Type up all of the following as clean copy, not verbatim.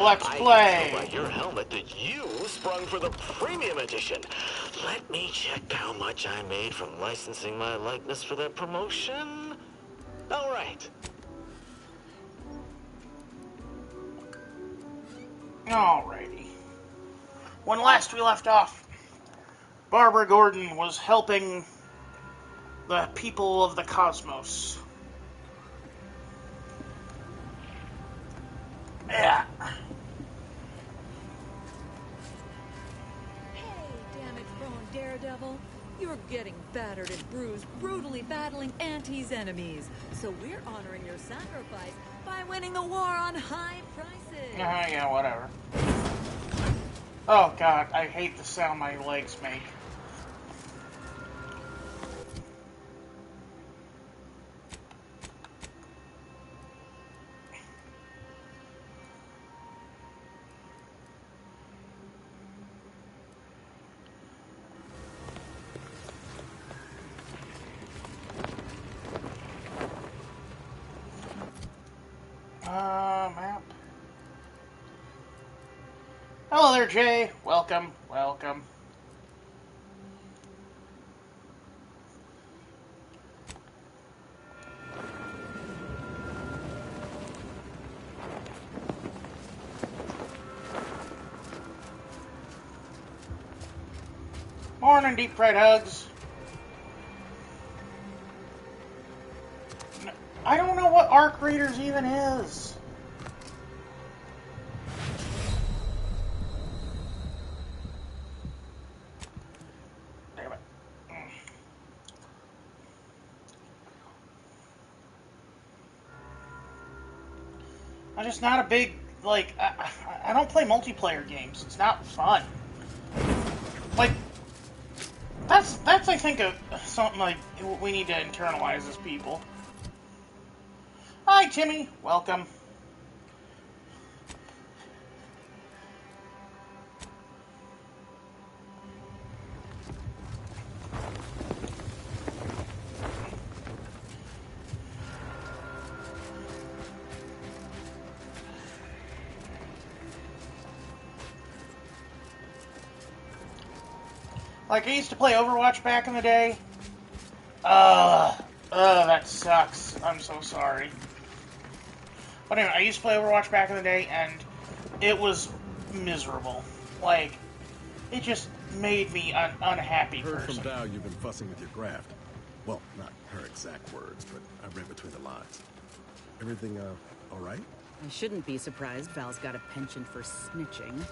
Let's I play. can tell by your helmet that you sprung for the premium edition. Let me check how much I made from licensing my likeness for that promotion. All right. Alrighty. When last we left off, Barbara Gordon was helping the people of the cosmos. Yeah. Hey, damage-prone daredevil. You're getting battered and bruised, brutally battling Auntie's enemies. So we're honoring your sacrifice by winning the war on high prices. Yeah, whatever. Oh god, I hate the sound my legs make. Map. Hello there, Jay. Welcome, welcome. Morning, deep fried hugs. I don't know what Arc Raiders even is. Damn it. I'm just not a big, like, I don't play multiplayer games. It's not fun. Like, that's I think, something like we need to internalize as people. Hi, Timmy. Welcome. Like, I used to play Overwatch back in the day. That sucks. I'm so sorry. But anyway, I used to play Overwatch back in the day, and it was miserable. Like, it just made me an unhappy Heard person. from Dow you've been fussing with your graft. Well, not her exact words, but I read between the lines. Everything, all right? I shouldn't be surprised Val's got a penchant for snitching.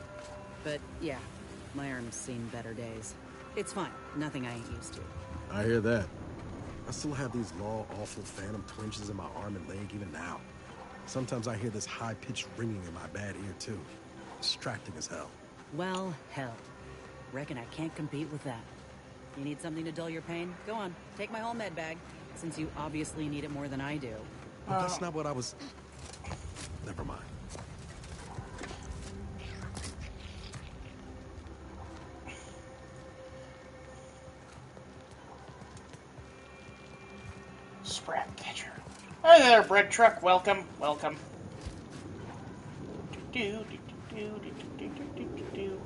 But yeah, my arm's seen better days. It's fine. Nothing I ain't used to. I hear that. I still have these long, awful phantom twinges in my arm and leg even now. Sometimes I hear this high-pitched ringing in my bad ear, too. Distracting as hell. Well, hell. Reckon I can't compete with that. You need something to dull your pain? Go on, take my whole med bag, since you obviously need it more than I do. But that's not what I was... Never mind. Sprat catcher. Hi there, bread truck. Welcome, welcome. Do, do, do, do, do, do, do, do, do.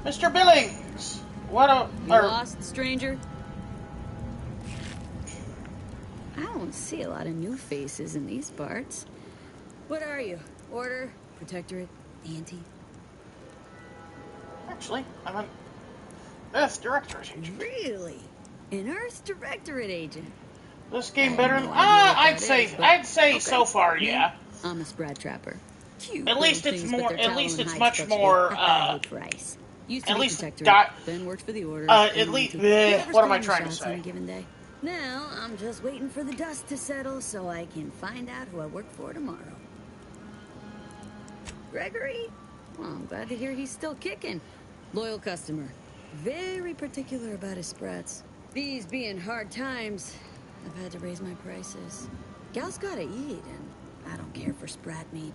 Mr. Billings! What a... You lost, stranger? I don't see a lot of new faces in these parts. What are you? Order? Protectorate? Anti? Actually, I'm an Earth Directorate agent. Really? An Earth Directorate agent? This game better than... No idea what I'd that say, is, but I'd say okay. so far, Me, yeah. I'm a Sprat Trapper. Cute At least little it's things, but more- they're at tallow least and it's hide much specialty. more, High price. Used to at be least Protectorate, dot- then worked for the Order. at then least- went to whoever's what am I calling trying to shots say? on a given day. Now, I'm just waiting for the dust to settle so I can find out who I work for tomorrow. Gregory? Well, I'm glad to hear he's still kicking. Loyal customer. Very particular about his sprats. These being hard times, I've had to raise my prices. Gal's gotta eat, and I don't care for sprat meat.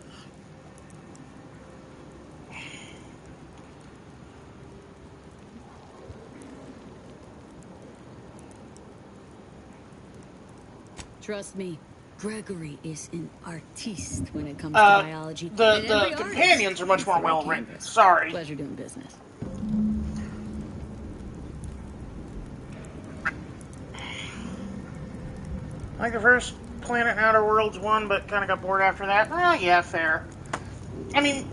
Trust me, Gregory is an artiste when it comes to biology. And every The artist companions are much needs more the right well written. canvas. Sorry. Pleasure doing business. Like the first Planet and Outer Worlds one, but kind of got bored after that. Well, yeah, fair. I mean,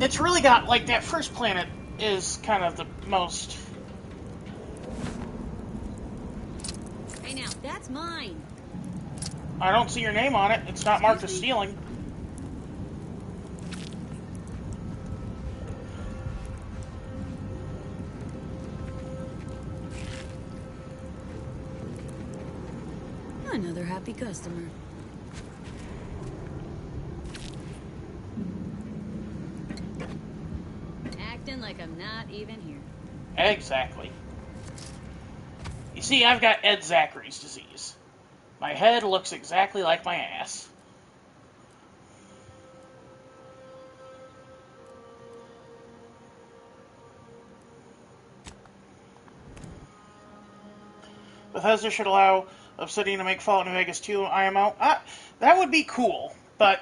it's really got, like, that first planet is kind of the most... Hey now, that's mine. I don't see your name on it. It's not marked as stealing. Another happy customer. Acting like I'm not even here. Exactly. You see, I've got Ed Zachary's disease. My head looks exactly like my ass. Bethesda should allow Obsidian to make Fallout New Vegas 2 IMO. That would be cool, but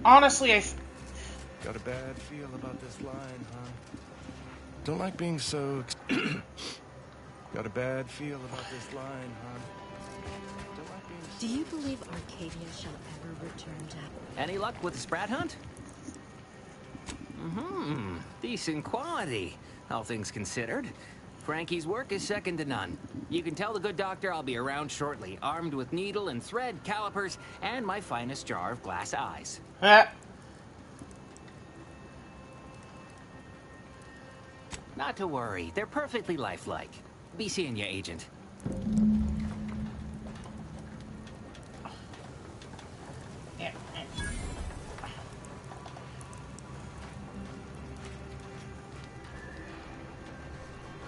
honestly, Got a bad feel about this line, huh? Don't like being so... Got a bad feel about this line, huh? Don't like being... Do you believe Arcadia shall ever return to... Any luck with the Sprat hunt? Decent quality, all things considered. Frankie's work is second to none. You can tell the good doctor I'll be around shortly, armed with needle and thread, calipers, and my finest jar of glass eyes. Not to worry, they're perfectly lifelike. Be seeing you, Agent.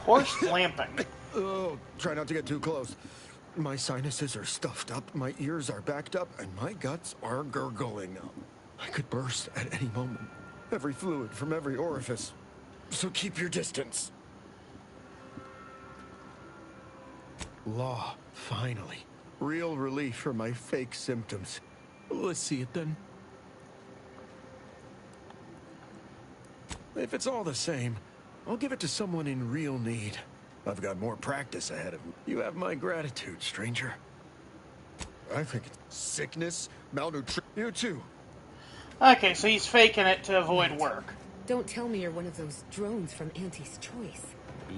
horse lamping. Oh, try not to get too close. My sinuses are stuffed up, my ears are backed up, and my guts are gurgling. I could burst at any moment. Every fluid from every orifice. So keep your distance. Law, finally. Real relief from my fake symptoms. Let's see it then. If it's all the same, I'll give it to someone in real need. I've got more practice ahead of me. You have my gratitude, stranger. I think it's sickness, malnutrition. You too. Okay, so he's faking it to avoid work. Don't tell me you're one of those drones from Auntie's Choice.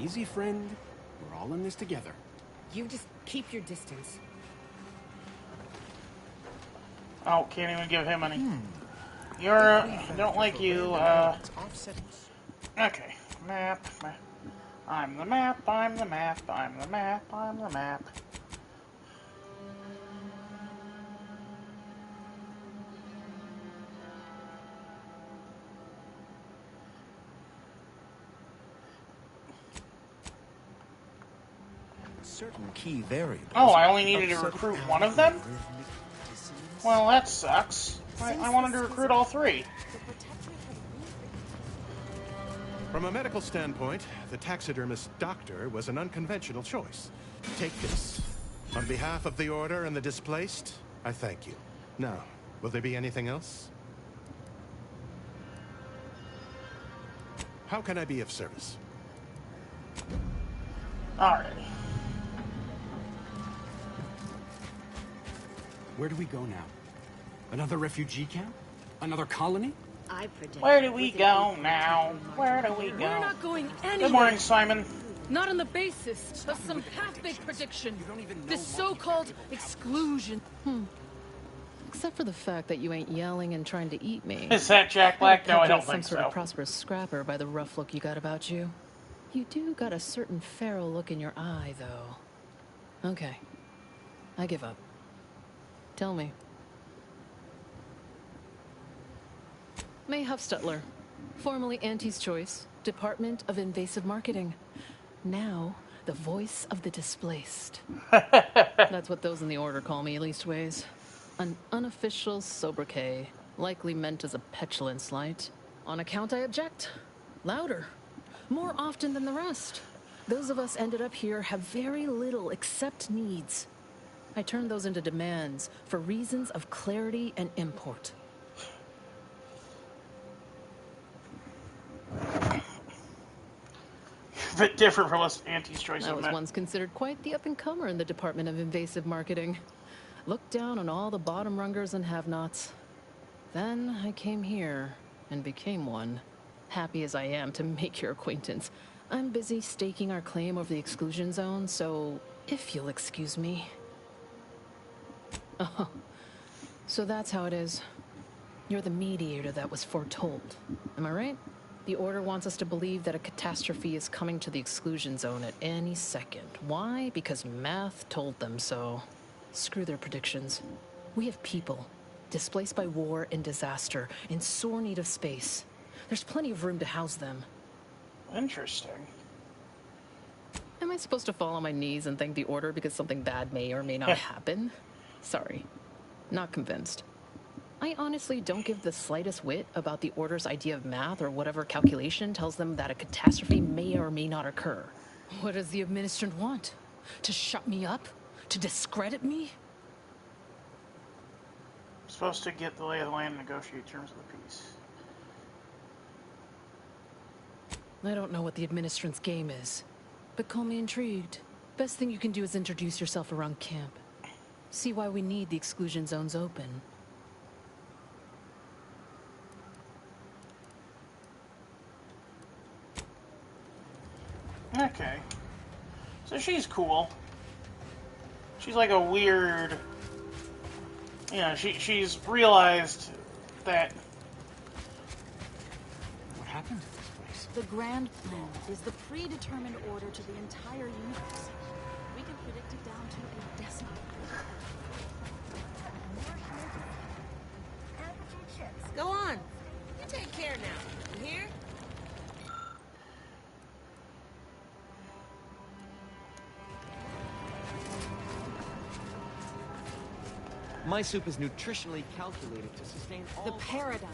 Easy, friend. We're all in this together. You just keep your distance. Oh, can't even give him any. You're, I don't like you, Okay, map. I'm the map, I'm the map, I'm the map, I'm the map. Certain key variables. Oh, I only needed to recruit one of them? Well, that sucks. I wanted to recruit all three. From a medical standpoint, the taxidermist doctor was an unconventional choice. Take this. On behalf of the Order and the displaced, I thank you. Now, will there be anything else? How can I be of service? Alrighty. Where do we go now? Another refugee camp? Another colony? I predict. Where do we go now? Where do we We're go? not going anywhere. Good morning, Simon. Not on the basis of some half-baked prediction. This so-called exclusion. Except for the fact that you ain't yelling and trying to eat me. Is that Jack Black? No, I don't Some think sort of so. prosperous scrapper by the rough look you got about you. You do got a certain feral look in your eye, though. Okay. I give up. Tell me. May Huffstutler, formerly Auntie's Choice, Department of Invasive Marketing. Now, the voice of the displaced. That's what those in the Order call me, leastways. An unofficial sobriquet, likely meant as a petulant slight. On account I object. Louder. More often than the rest. Those of us ended up here have very little except needs. I turned those into demands for reasons of clarity and import. A bit different from what Auntie's choice. I was once considered quite the up-and-comer in the Department of Invasive Marketing. Looked down on all the bottom rungers and have-nots. Then I came here and became one. Happy as I am to make your acquaintance, I'm busy staking our claim over the exclusion zone, so if you'll excuse me. Oh, so that's how it is. You're the mediator that was foretold. Am I right? The Order wants us to believe that a catastrophe is coming to the exclusion zone at any second. Why? Because math told them so. Screw their predictions. We have people displaced by war and disaster, in sore need of space. There's plenty of room to house them. Interesting. Am I supposed to fall on my knees and thank the Order because something bad may or may not happen? Sorry. Not convinced. I honestly don't give the slightest whit about the Order's idea of math or whatever calculation tells them that a catastrophe may or may not occur. What does the administrant want? To shut me up? To discredit me? I'm supposed to get the lay of the land and negotiate terms of the peace. I don't know what the administrant's game is, but call me intrigued. Best thing you can do is introduce yourself around camp. See why we need the exclusion zones open. Okay. So she's cool. She's like a weird... You know, she's realized that... What happened? The grand plan is the predetermined order to the entire universe. We can predict it down to a decimal. Go on. You take care now. You hear? My soup is nutritionally calculated to sustain all... The paradigm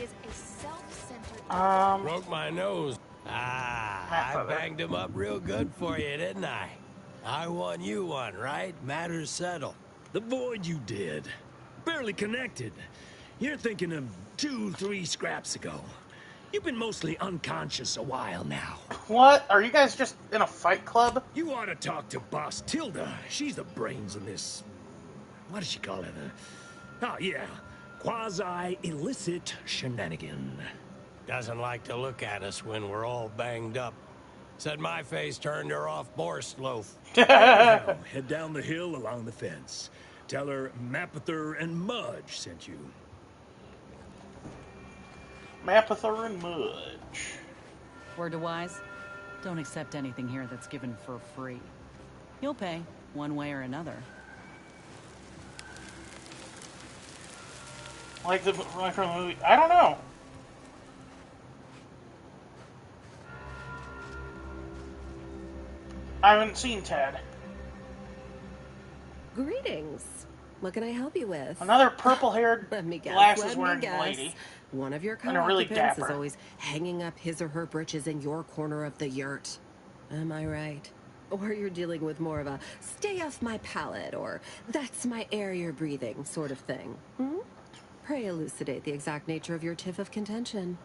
is a self-centered... Broke my nose. I banged him up real good for you, didn't I? I won you one, right? Matters settled. The void you did. Barely connected. You're thinking of 2-3 scraps ago. You've been mostly unconscious a while now. What? Are you guys just in a fight club? You ought to talk to Boss Tilda. She's the brains in this... What does she call it? Oh, yeah. Quasi-illicit shenanigan. Doesn't like to look at us when we're all banged up. Said my face turned her off Borscht loaf. Now, head down the hill along the fence. Tell her Mapother and Mudge sent you. Mapother and Mudge. Word to wise, don't accept anything here that's given for free. You'll pay, one way or another. Like from the movie. I don't know. I haven't seen Ted. Greetings. What can I help you with? Another purple-haired, glasses-wearing lady. One of your And a really co-occupants dapper. is always hanging up his or her britches in your corner of the yurt. Am I right? Or you're dealing with more of a stay off my palate or that's my air you're breathing sort of thing. Hmm? Pray elucidate the exact nature of your tiff of contention.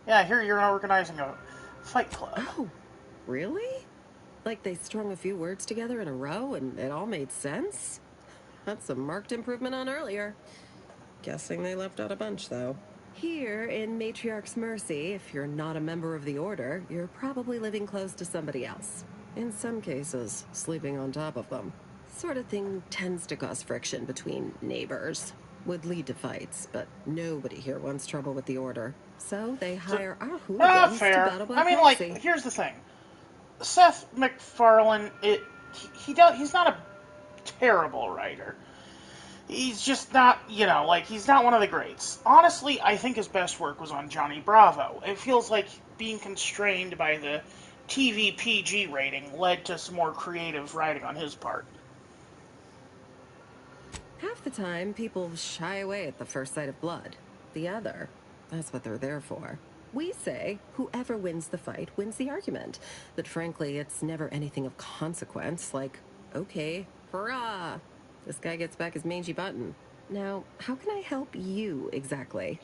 Yeah, I hear you're organizing a fight club. Oh, really? Like they strung a few words together in a row and it all made sense? That's a marked improvement on earlier. Guessing they left out a bunch, though. Here, in Matriarch's Mercy, if you're not a member of the Order, you're probably living close to somebody else. In some cases, sleeping on top of them. Sort of thing tends to cause friction between neighbors. Would lead to fights, but nobody here wants trouble with the Order. So they hire our hooligans to fair. battle by I mean, proxy. like, here's the thing. Seth MacFarlane, he's not a terrible writer. He's just not, he's not one of the greats. Honestly, I think his best work was on Johnny Bravo. It feels like being constrained by the TV PG rating led to some more creative writing on his part. Half the time, people shy away at the first sight of blood. The other, that's what they're there for. We say, whoever wins the fight wins the argument. But frankly, it's never anything of consequence, like, okay, hurrah! This guy gets back his mangy button. Now, how can I help you exactly?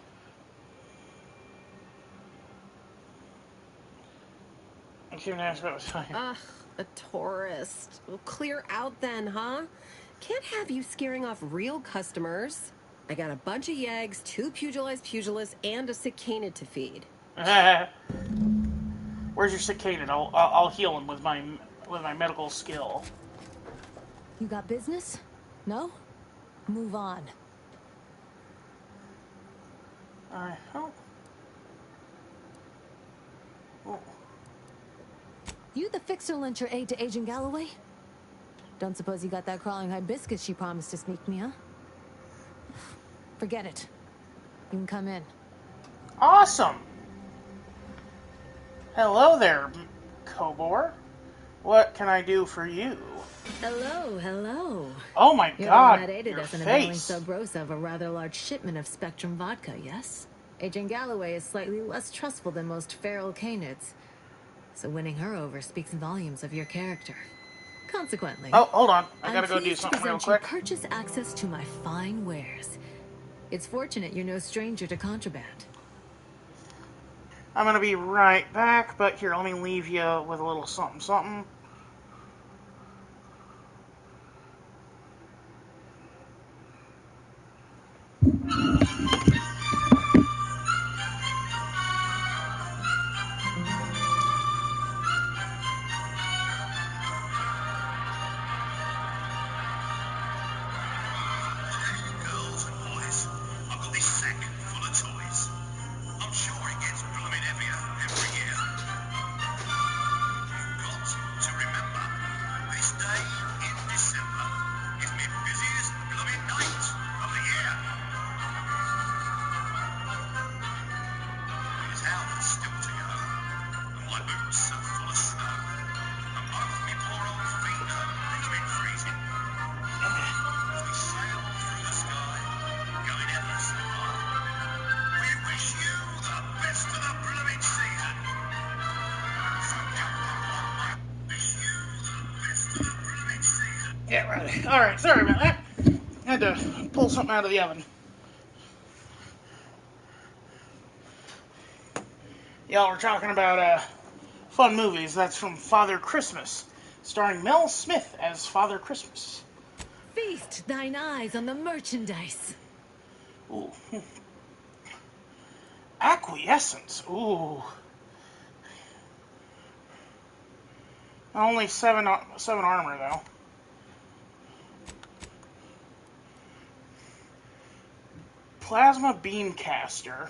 I can't ask about what's Ugh, a tourist. Well, clear out then, huh? Can't have you scaring off real customers. I got a bunch of yeggs, 2 pugilists, and a cicada to feed. Where's your cicada? I'll heal him with my medical skill. You got business? No? Move on. Oh. Oh. You the fixer lent your aid to Agent Galloway? Don't suppose you got that crawling hibiscus she promised to sneak me, huh? Forget it. You can come in. Awesome. Hello there, Kobor. What can I do for you? Hello. Oh my You're God, the one that aided your us in availing face. Sub Rosa of a rather large shipment of Spectrum vodka, yes? Agent Galloway is slightly less trustful than most feral canids, so winning her over speaks volumes of your character. Consequently, Oh, hold on. I gotta I'm go do pleased to something real present you quick. purchase access to my fine wares. It's fortunate you're no stranger to contraband. I'm gonna be right back, but here, let me leave you with a little something. Girls and boys, I've got this sack full of toys. I'm sure it gets blooming heavier every year. You've got to remember, this day in December is my busiest blooming night of the year. His house is still to go, and my boots are full of snow, and both my poor old feet are blooming freezing. As we sail through the sky, going ever so high, we wish you the best of the blooming season. So jump along, mate. Wish you the best of the blooming season. Yeah, right. Alright, sorry about that. I had to pull something out of the oven. Y'all were talking about fun movies. That's from Father Christmas, starring Mel Smith as Father Christmas. Feast thine eyes on the merchandise. Ooh. Acquiescence. Ooh. Only seven armor, though. Plasma beam caster.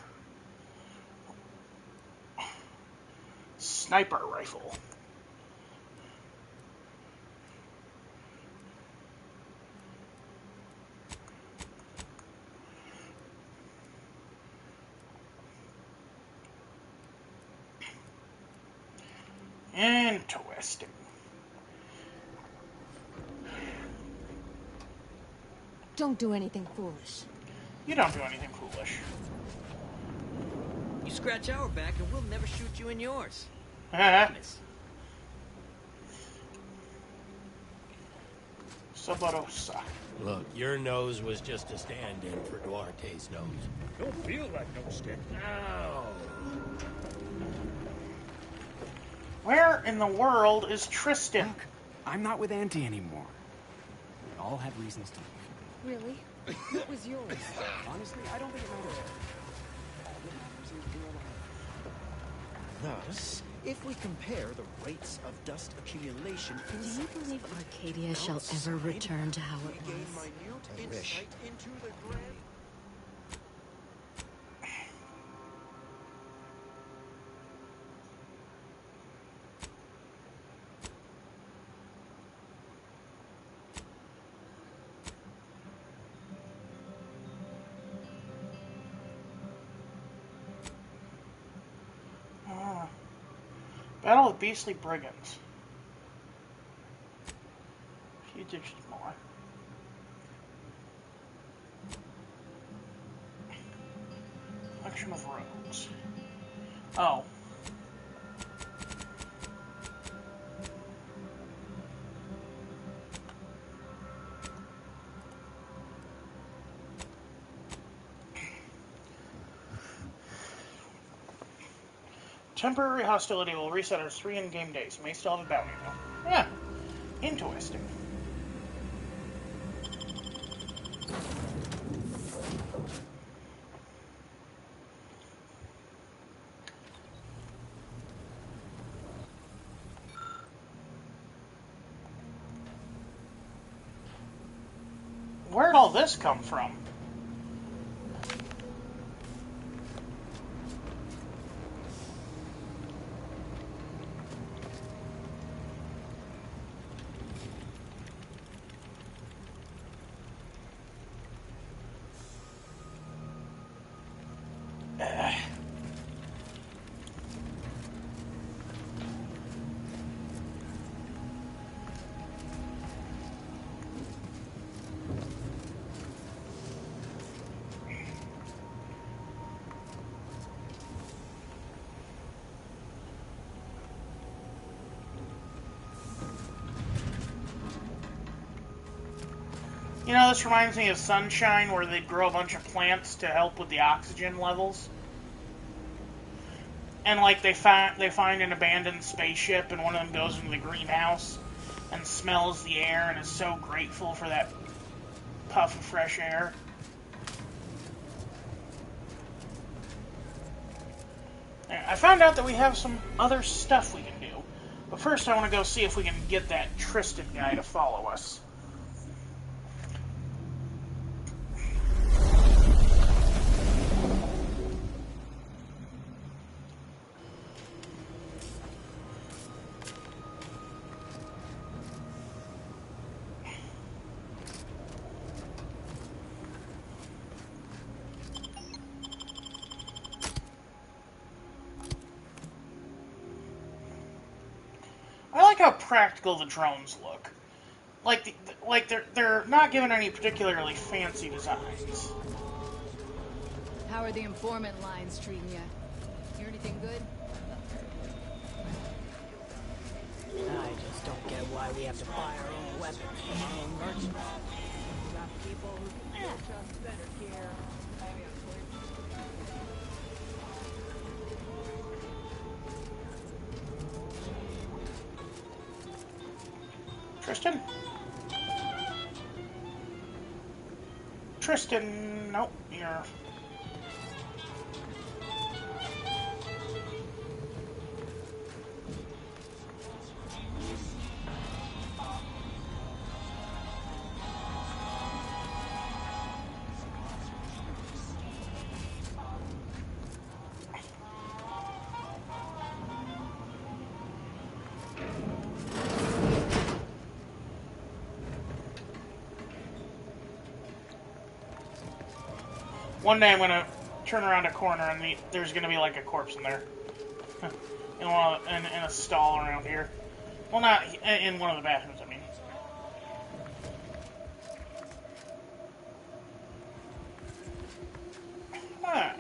Sniper rifle. Interesting. Don't do anything foolish. You don't do anything foolish. You scratch our back and we'll never shoot you in yours. Saborosa. Look, your nose was just a stand-in for Duarte's nose. Don't feel like no stick. Ow! Where in the world is Tristan? Look, I'm not with Auntie anymore. We all have reasons to leave. Really? What was yours? Honestly, I don't think it matters. All that matters is we're alive. Thus, if we compare the rates of dust accumulation Do you believe Arcadia shall ever return to how it was? I wish. Battle of Beastly Brigands. A few digits more. Collection of rogues. Oh. Temporary hostility will reset our 3 in-game days. You may still have a bounty, though. Yeah. Interesting. Where'd all this come from? You know, this reminds me of Sunshine, where they'd grow a bunch of plants to help with the oxygen levels. And, like, they find an abandoned spaceship, and one of them goes into the greenhouse and smells the air and is so grateful for that puff of fresh air. I found out that we have some other stuff we can do. But first I want to go see if we can get that Tristan guy to follow us. I like how practical the drones look. Like they're not given any particularly fancy designs. How are the informant lines treating you? Hear anything good? I just don't get why we have to buy our own weapons from our own merchants. We got people who can teach us better care. Tristan? Tristan, nope, you're... One day I'm gonna turn around a corner and there's gonna be like a corpse in there, in a stall around here. Well, not in one of the bathrooms, I mean. Ah.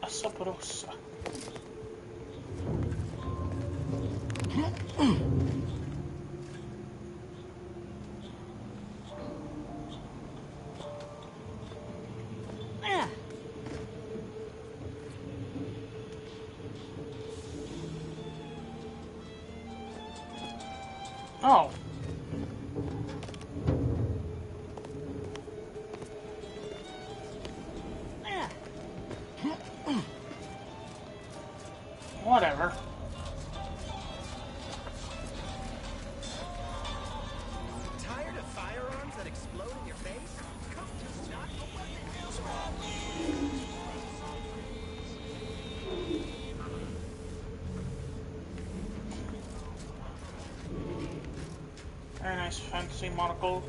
Asaporosa. Oh. Whatever. Tired of firearms that explode in your face? Come to Not a Weapon. Very nice fancy monocle.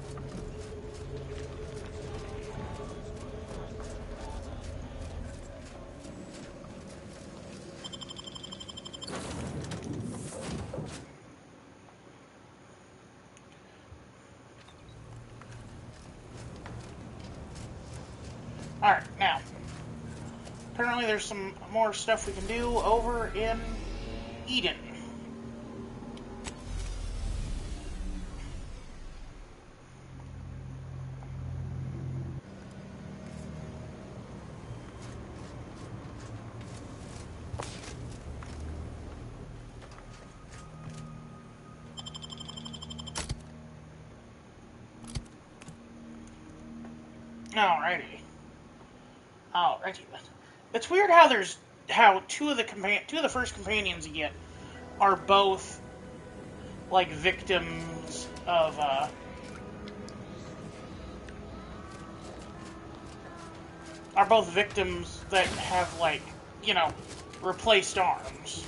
Alright, now. Apparently there's some more stuff we can do over in Eden. Alrighty. Alrighty then. It's weird how two of the first companions you get are both like victims of are both victims that have like, you know, replaced arms.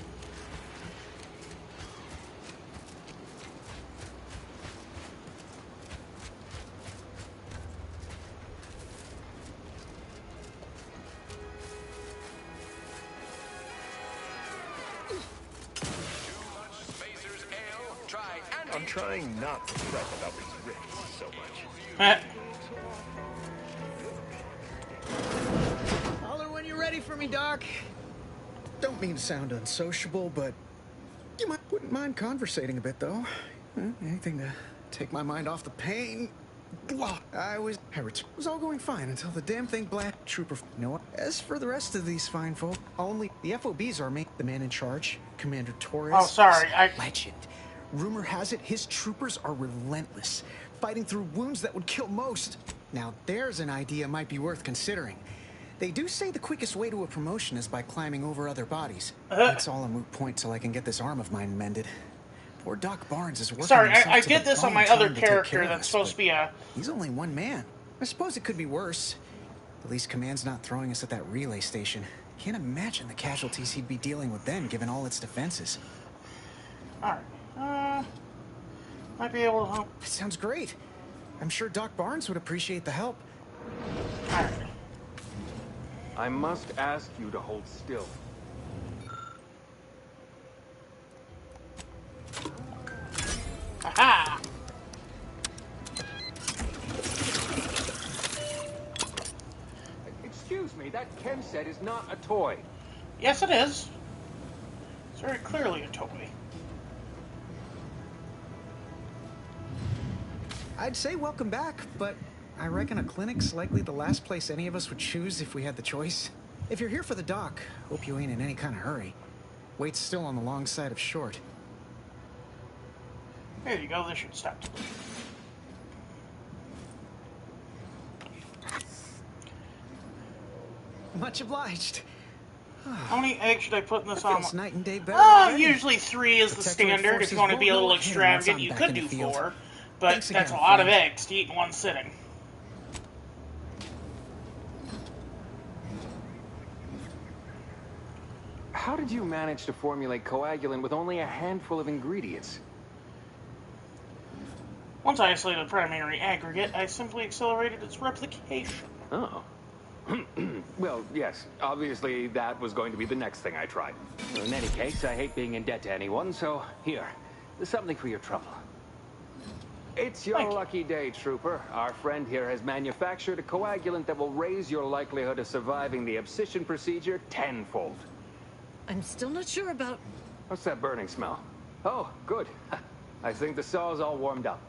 I'm trying not to fret about these risks so much. Holler when you're ready for me, Doc. Don't mean to sound unsociable, but wouldn't mind conversating a bit, though. Anything to take my mind off the pain. It was all going fine until the damn thing Trooper. You know what? As for the rest of these fine folk, only the FOBs are me. The man in charge, Commander Torres. Oh, sorry. Legend. Rumor has it his troopers are relentless, fighting through wounds that would kill most. Now, there's an idea might be worth considering. They do say the quickest way to a promotion is by climbing over other bodies. It's all a moot point till I can get this arm of mine mended. Poor Doc Barnes is working. Sorry, I did this on my other character that's supposed to be a... He's only one man. I suppose it could be worse. At least Command's not throwing us at that relay station. Can't imagine the casualties he'd be dealing with then, given all its defenses. Alright. Might be able to help. That sounds great. I'm sure Doc Barnes would appreciate the help. Alright. I must ask you to hold still. Aha! Excuse me, that Chem set is not a toy. Yes, it is. It's very clearly a toy. I'd say welcome back, but I reckon a clinic's likely the last place any of us would choose if we had the choice. If you're here for the doc, hope you ain't in any kind of hurry. Wait's still on the long side of short. There you go, this should stop. Much obliged. How many eggs should I put in this omelet? Night and day better Usually 3 is the standard. If you want to be a little extravagant, you could do 4. But that's a lot of eggs to eat in one sitting. How did you manage to formulate coagulant with only a handful of ingredients? Once I isolated the primary aggregate, I simply accelerated its replication. Oh. Well, yes. Obviously, that was going to be the next thing I tried. In any case, I hate being in debt to anyone, so here. There's something for your trouble. It's your lucky day, Trooper. Our friend here has manufactured a coagulant that will raise your likelihood of surviving the abscission procedure tenfold. I'm still not sure about... What's that burning smell? Oh, good. I think the saw's all warmed up.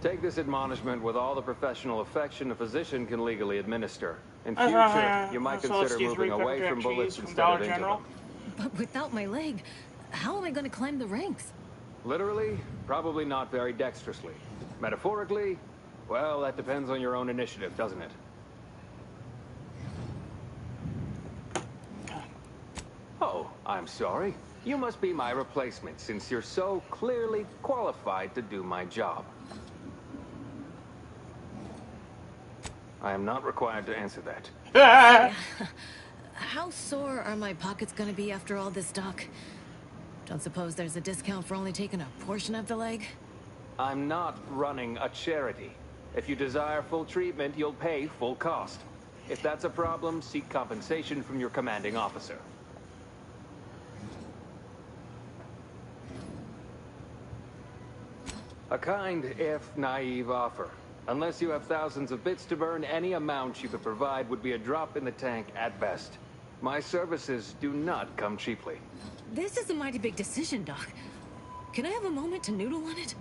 Take this admonishment with all the professional affection a physician can legally administer. In future, you might consider moving away from bullets instead of into them. But without my leg, how am I going to climb the ranks? Literally, probably not very dexterously. Metaphorically, well, that depends on your own initiative, doesn't it? Oh, I'm sorry. You must be my replacement, since you're so clearly qualified to do my job. I am not required to answer that. How sore are my pockets gonna be after all this, Doc? Don't suppose there's a discount for only taking a portion of the leg? I'm not running a charity. If you desire full treatment, you'll pay full cost. If that's a problem, seek compensation from your commanding officer. A kind, if naive offer. Unless you have thousands of bits to burn, any amount you could provide would be a drop in the tank at best. My services do not come cheaply. This is a mighty big decision, Doc. Can I have a moment to noodle on it?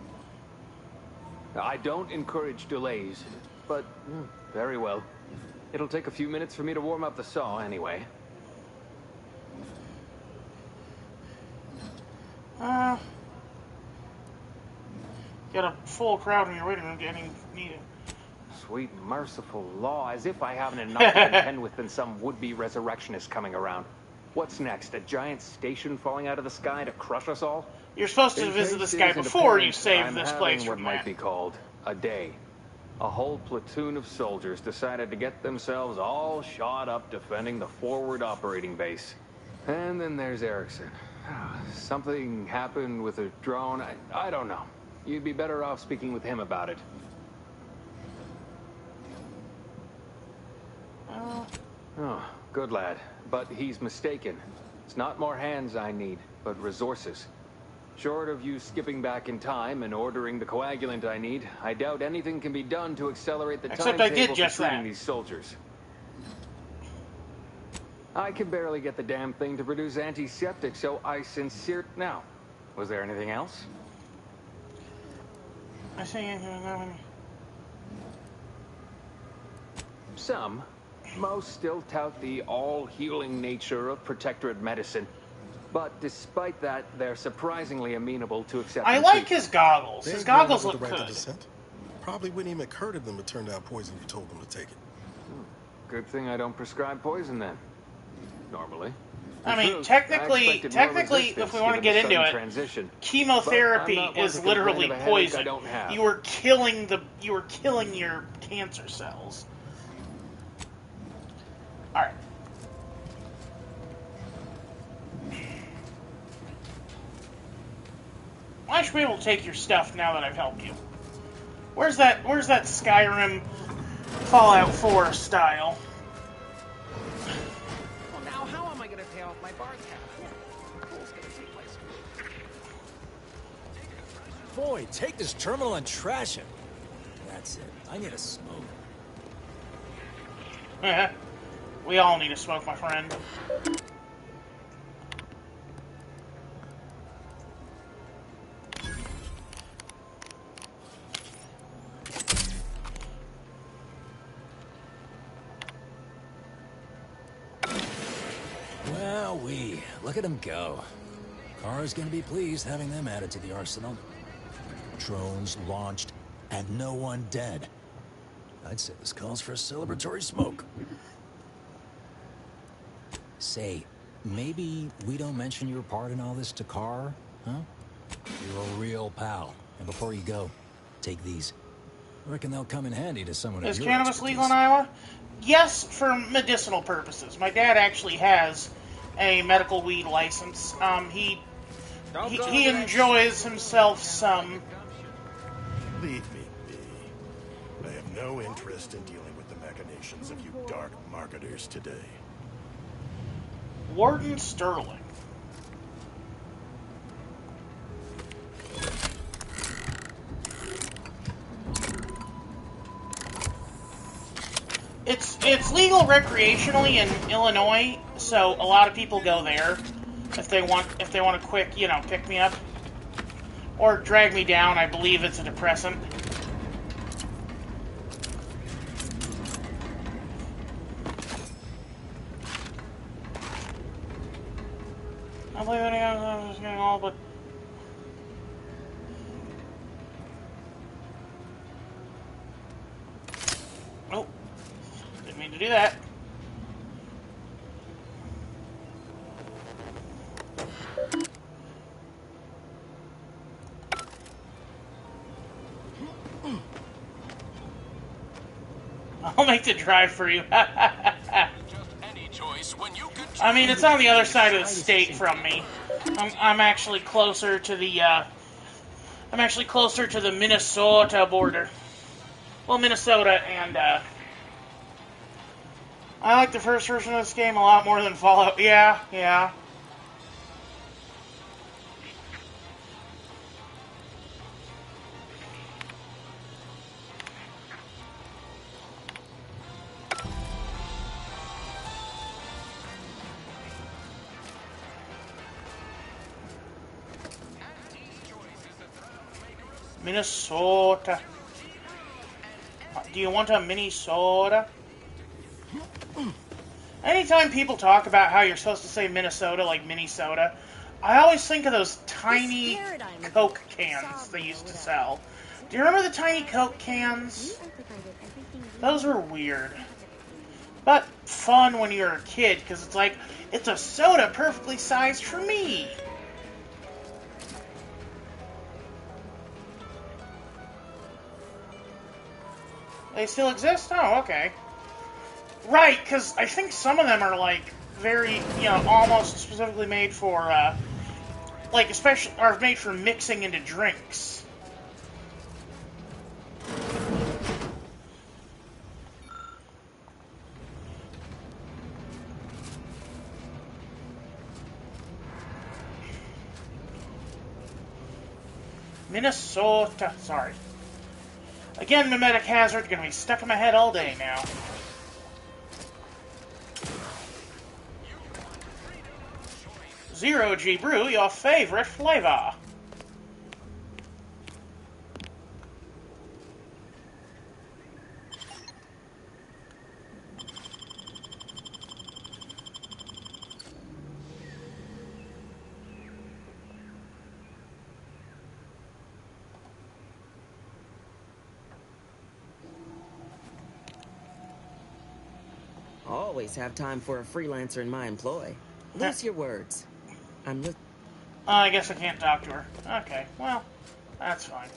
I don't encourage delays, but very well. It'll take a few minutes for me to warm up the saw anyway. Got a full crowd in your waiting room getting needed. Sweet merciful law, as if I haven't enough to contend with than some would-be resurrectionist coming around. What's next? A giant station falling out of the sky to crush us all? You're supposed to visit this guy before you save this place what from might that. be called a day. A whole platoon of soldiers decided to get themselves all shot up defending the forward operating base. And then there's Erickson. Something happened with a drone. I don't know. You'd be better off speaking with him about it. Oh, good lad. But he's mistaken. It's not more hands I need, but resources. Short of you skipping back in time and ordering the coagulant I need, I doubt anything can be done to accelerate the timetable for treating these soldiers. I can barely get the damn thing to produce antiseptic, so I Now, was there anything else? I see. Some. Most still tout the all-healing nature of Protectorate medicine. But despite that, they're surprisingly amenable to accepting. I like his goggles. His goggles look good. Probably wouldn't even occur to them to turn down poison if you told them to take it. Good thing I don't prescribe poison then. Normally. I mean, technically, if we want to get into it, chemotherapy is literally poison. You are killing your cancer cells. All right. I should be able to take your stuff now that I've helped you. Where's that Skyrim Fallout 4 style? Well, now how am I going to pay off my bar tab? Pool's going to take place. Boy, take this terminal and trash it. That's it. I need a smoke. We all need a smoke, my friend. Wowee, look at them go. Kara's gonna be pleased having them added to the arsenal. Drones launched, and no one dead. I'd say this calls for a celebratory smoke. Say, maybe we don't mention your part in all this to Kara, huh? You're a real pal. And before you go, take these. I reckon they'll come in handy to someone of Is your cannabis legal in Iowa? Yes, for medicinal purposes. My dad actually has a medical weed license. He enjoys himself some. Leave me be. I have no interest in dealing with the machinations of you dark marketers today. Warden Sterling. It's legal recreationally in Illinois, so a lot of people go there if they want a quick, pick me up or drag me down. I believe it's a depressant. I believe anyone is getting all but. Oh, didn't mean to do that. I'll make the drive for you. I mean, it's on the other side of the state from me. I'm actually closer to the Minnesota border. Well, Minnesota and I like the first version of this game a lot more than Fallout. Yeah. Minnesota. Do you want a Minnesota? Anytime people talk about how you're supposed to say Minnesota like Minnesota, I always think of those tiny Coke cans they used to sell. Do you remember the tiny Coke cans? Those were weird. But fun when you're a kid, because it's like, it's a soda perfectly sized for me. They still exist? Oh, okay. Right, because I think some of them are, like, very, almost specifically made for, like, especially, are made for mixing into drinks. Minnesota. Sorry. Again, mimetic hazard. Gonna be stuck in my head all day now. Zero G Brew, your favorite flavor. Always have time for a freelancer in my employ. Loose your words. I guess I can't talk to her. Okay, well, that's fine.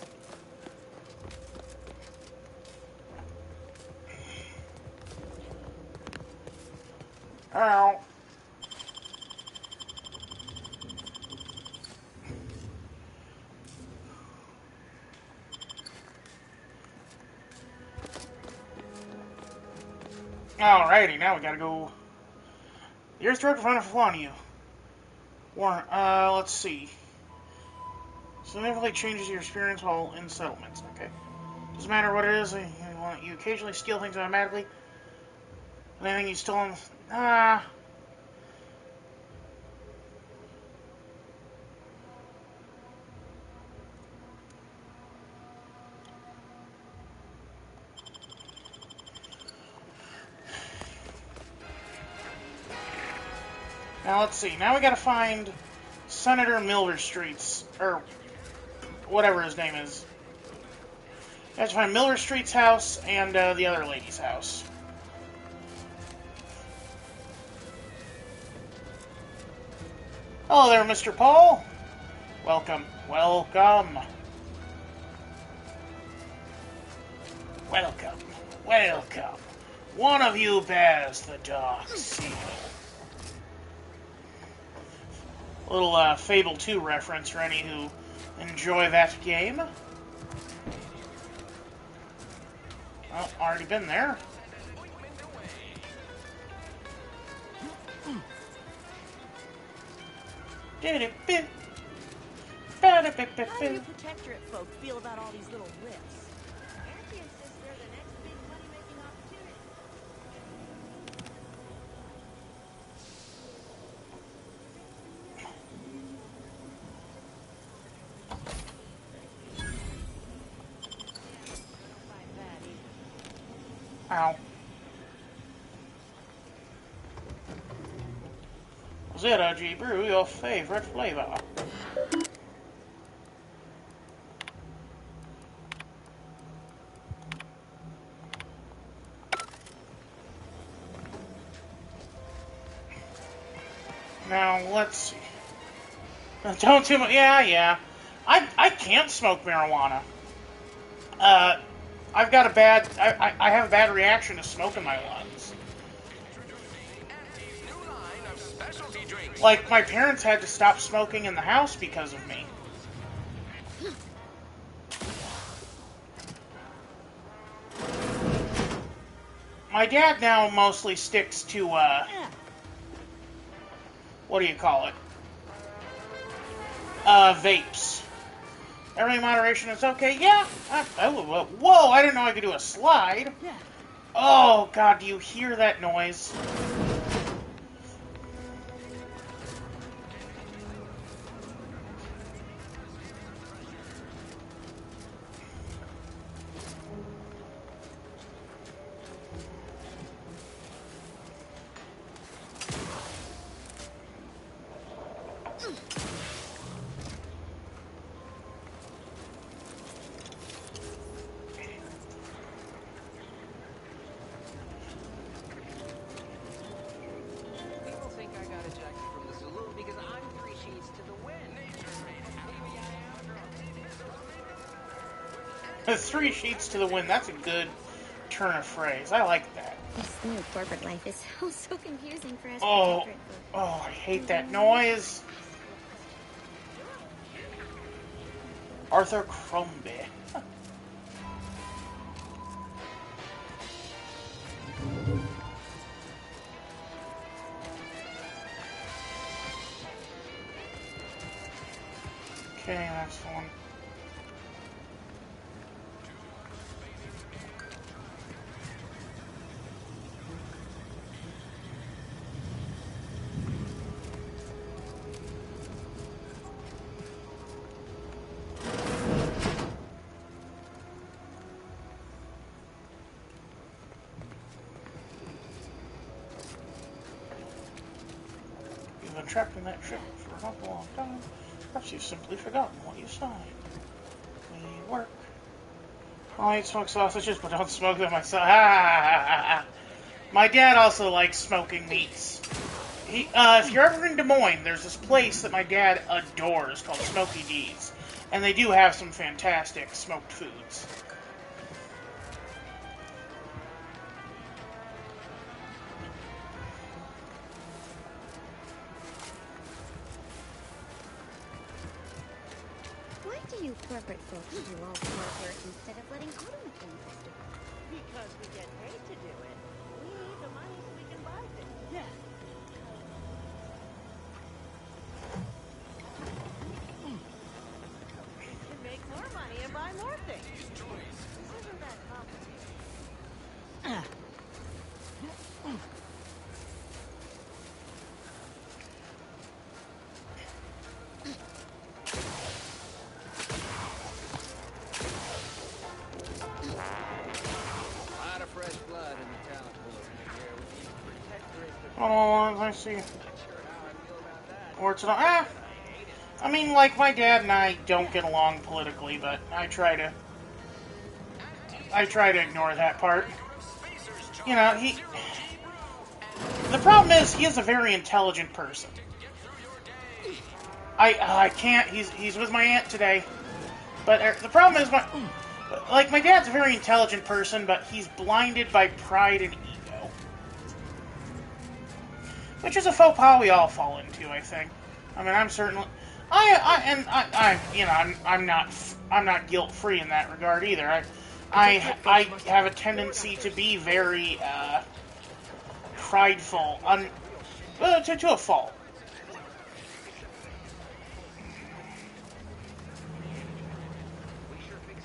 Ow. Alrighty, now we gotta go. Your stroke to find a flaw in you. Warren, let's see. Significantly changes your experience while in settlements. Okay. Doesn't matter what it is, you occasionally steal things automatically. Anything you stole, Now, let's see. Now we gotta find Senator Millerstreet's, or whatever his name is. We have to find Millerstreet's house and the other lady's house. Hello there, Mr. Paul. Welcome. Welcome. Welcome. Welcome. One of you bears the dark seal. A little Fable 2 reference for any who enjoy that game. Oh, already been there. How do you protectorate folk feel about all these little riffs? Auntie insists they're the next big money-making opportunity. Ow. Zero G Brew, your favorite flavor. Now, let's see. Don't too much. Yeah. I can't smoke marijuana. I've got a bad. I have a bad reaction to smoke in my lungs. Like, my parents had to stop smoking in the house because of me. My dad now mostly sticks to, what do you call it? Vapes. Everything in moderation is okay? Yeah. Whoa, I didn't know I could do a slide. Oh, God, do you hear that noise? 3 sheets to the wind. That's a good turn of phrase. I like that. This new corporate life is so confusing for us Oh, protectorate folk. oh, I hate that noise. Arthur Crombie. Okay, that's the one. You've been trapped in that ship for an awful long time. Perhaps you've simply forgotten what you signed. We work. I eat smoked sausages, but don't smoke them myself. My dad also likes smoking meats. If you're ever in Des Moines, there's this place that my dad adores called Smoky D's. And they do have some fantastic smoked foods. Why do you corporate folks do all the hard work instead of letting auto mechanics do it? Because we get paid to do it. We need the money so we can buy things. Yeah. We can make more money and buy more things. This isn't that complicated. Lot of fresh blood in the talent pool around here. We need protectorate. Oh, I see. Or it's not. I mean, like, my dad and I don't get along politically, but I try to ignore that part. You know, the problem is, he is a very intelligent person. I can't, he's with my aunt today. But the problem is, my dad's a very intelligent person, but he's blinded by pride and ego. Which is a faux pas we all fall into, I think. I mean, I'm certainly... I'm not guilt-free in that regard either. I have a tendency to be very prideful, to a fault.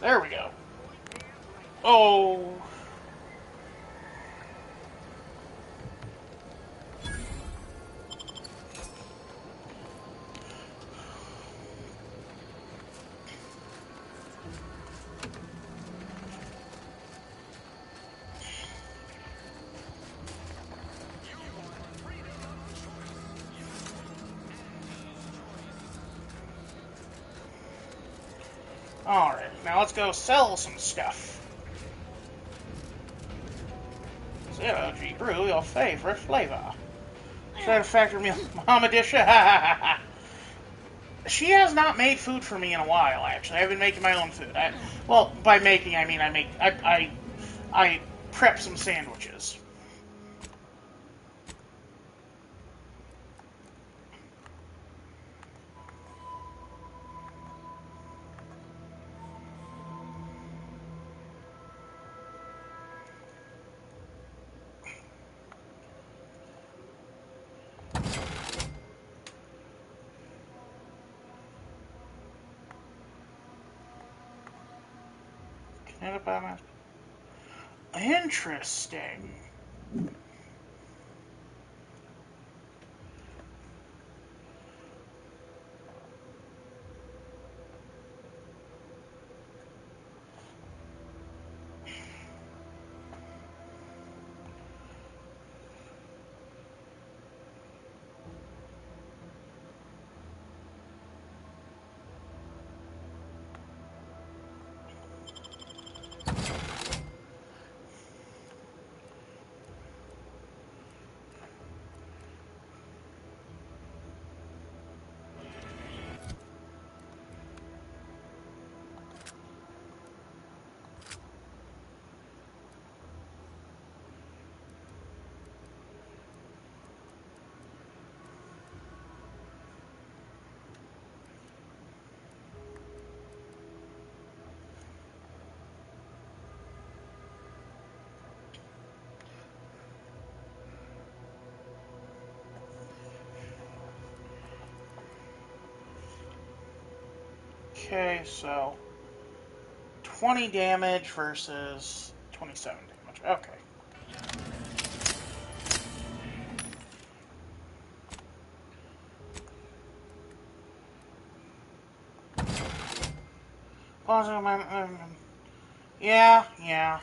There we go. Oh. Alright, now let's go sell some stuff. Zero G brew your favorite flavor. Try to factor meal mama dish. She has not made food for me in a while, actually. I've been making my own food. Well, by making, I mean I prep some sandwiches. Interesting. Okay, so 20 damage versus 27 damage. Okay. Yeah.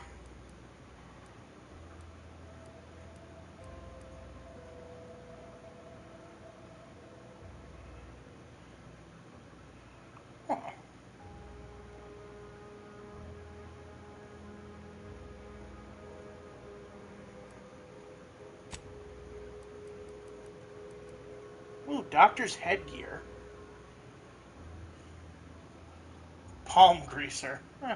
Huh. Ooh, doctor's headgear. Palm greaser. Huh.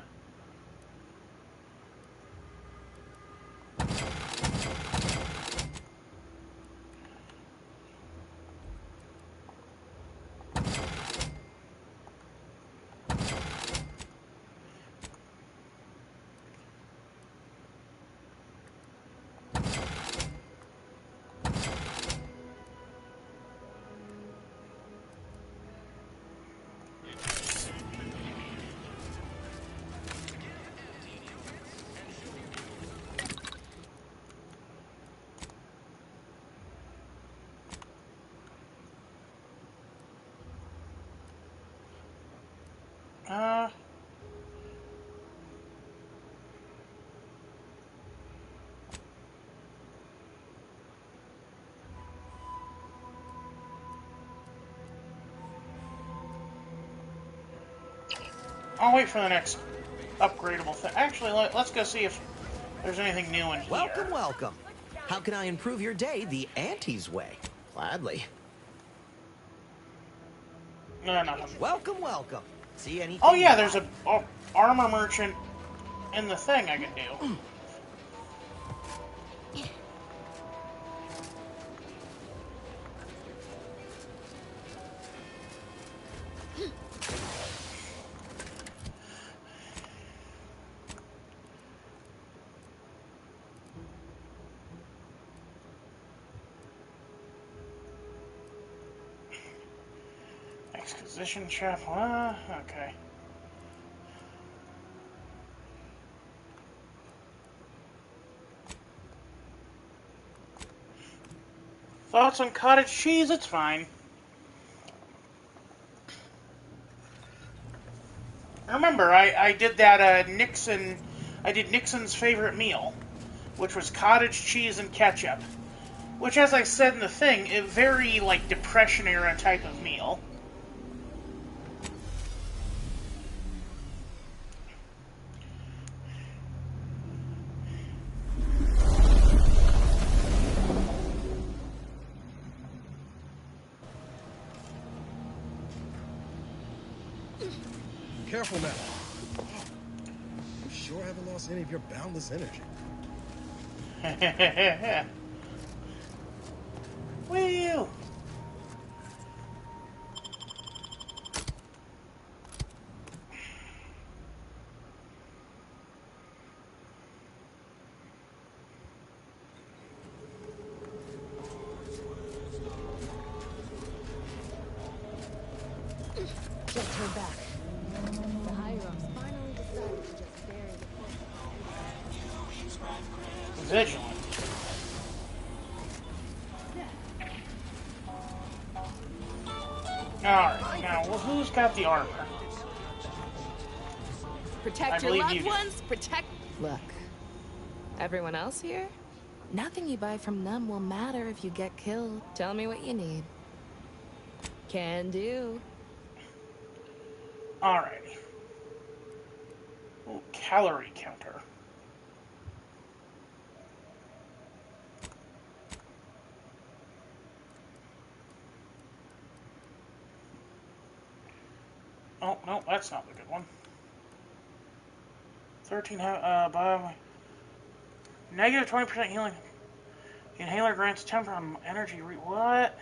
Uh... I'll wait for the next upgradable thing. Actually, let's go see if there's anything new in here. Welcome, welcome. How can I improve your day the Auntie's way? Gladly. No, nothing. Welcome, welcome. See anything? Oh yeah, there's a armor merchant in the thing I can do. Exposition chapel. Okay. Thoughts on cottage cheese? It's fine. Remember, I did that Nixon. I did Nixon's favorite meal, which was cottage cheese and ketchup. Which, as I said in the thing, a very like Depression era type of meal. Careful now. You sure haven't lost any of your boundless energy. Wheel. Just heard back. The Hierarchs finally decided to just bury the Vigilant. Alright, now, well, who's got the armor? Protect your loved ones, protect... Look, everyone else here? Nothing you buy from them will matter if you get killed. Tell me what you need. Can do. Alrighty. Ooh, calorie counter. Oh, no, that's not the good one. 13, by negative 20% healing. Inhaler grants 10% energy. What?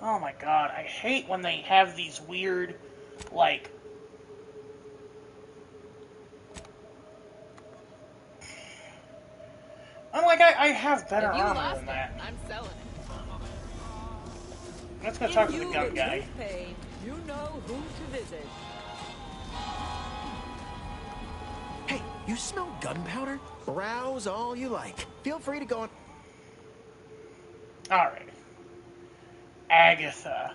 Oh my god, I hate when they have these weird, like... I'm like, I have better armor than that. I'm selling it. Let's go talk to the gun guy. Paid, you know who to visit. You smell gunpowder? Browse all you like. Feel free to go on. Alright. Agatha.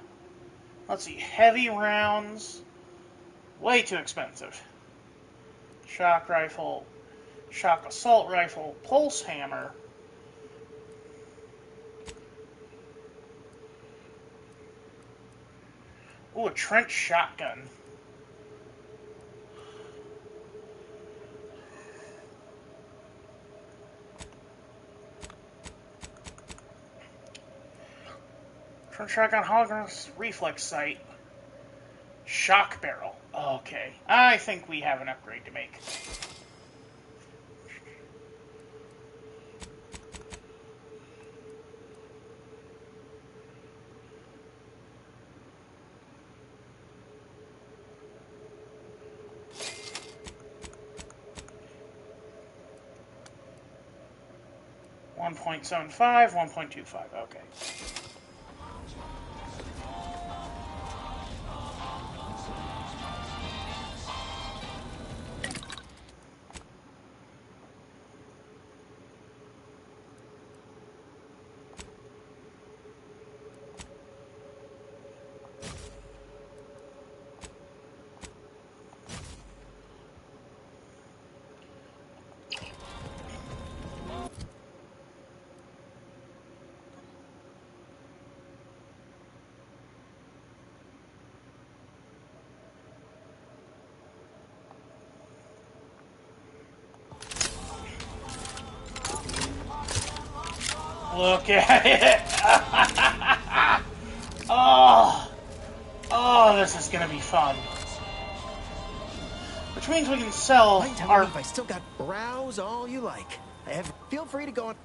Let's see. Heavy rounds. Way too expensive. Shock rifle. Shock assault rifle. Pulse hammer. Ooh, a trench shotgun. Trench shotgun hologram reflex sight. Shock barrel. Okay. I think we have an upgrade to make. .75, 1.25. Okay. Look at it! Oh, this is gonna be fun. Which means we can sell our... I still got browse all you like. Feel free to go on.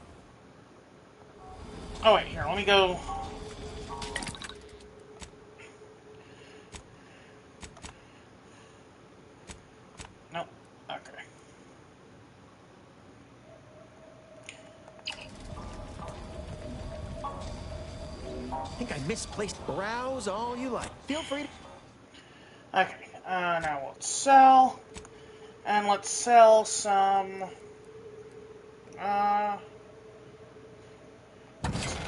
Oh wait, here, let me go... Nope, okay. I think I misplaced browse all you like. Feel free to... Okay, now we'll sell. And let's sell some...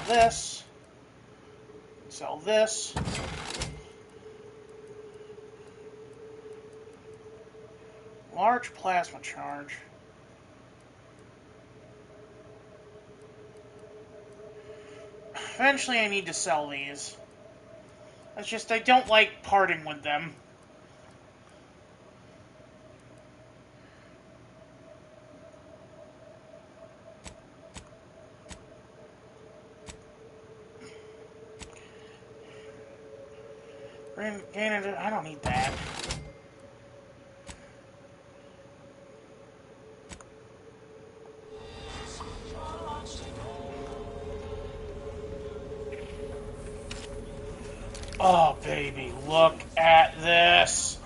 this. Sell this. Large plasma charge. Eventually I need to sell these. It's just I don't like parting with them. I don't need that. Oh, baby, look at this.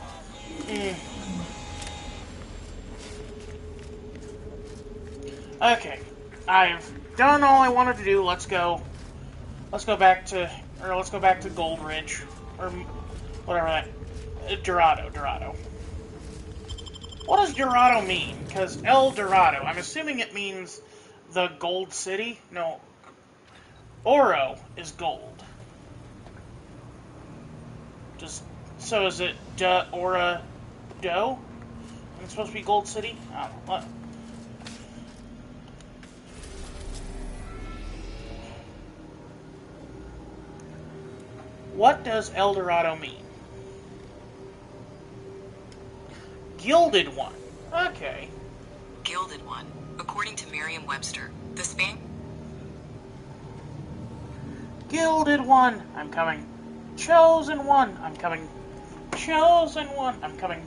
Okay, I've done all I wanted to do. Let's go back to Gold Ridge, or whatever that, Dorado. What does Dorado mean? Because El Dorado, I'm assuming it means the Gold City? No, Oro is gold. So is it Ora Do? And it's supposed to be Gold City? I don't know. What does El Dorado mean? Gilded One. Okay. Gilded One. According to Merriam-Webster, the span... Gilded One. I'm coming. Chosen One. I'm coming. Chosen One. I'm coming.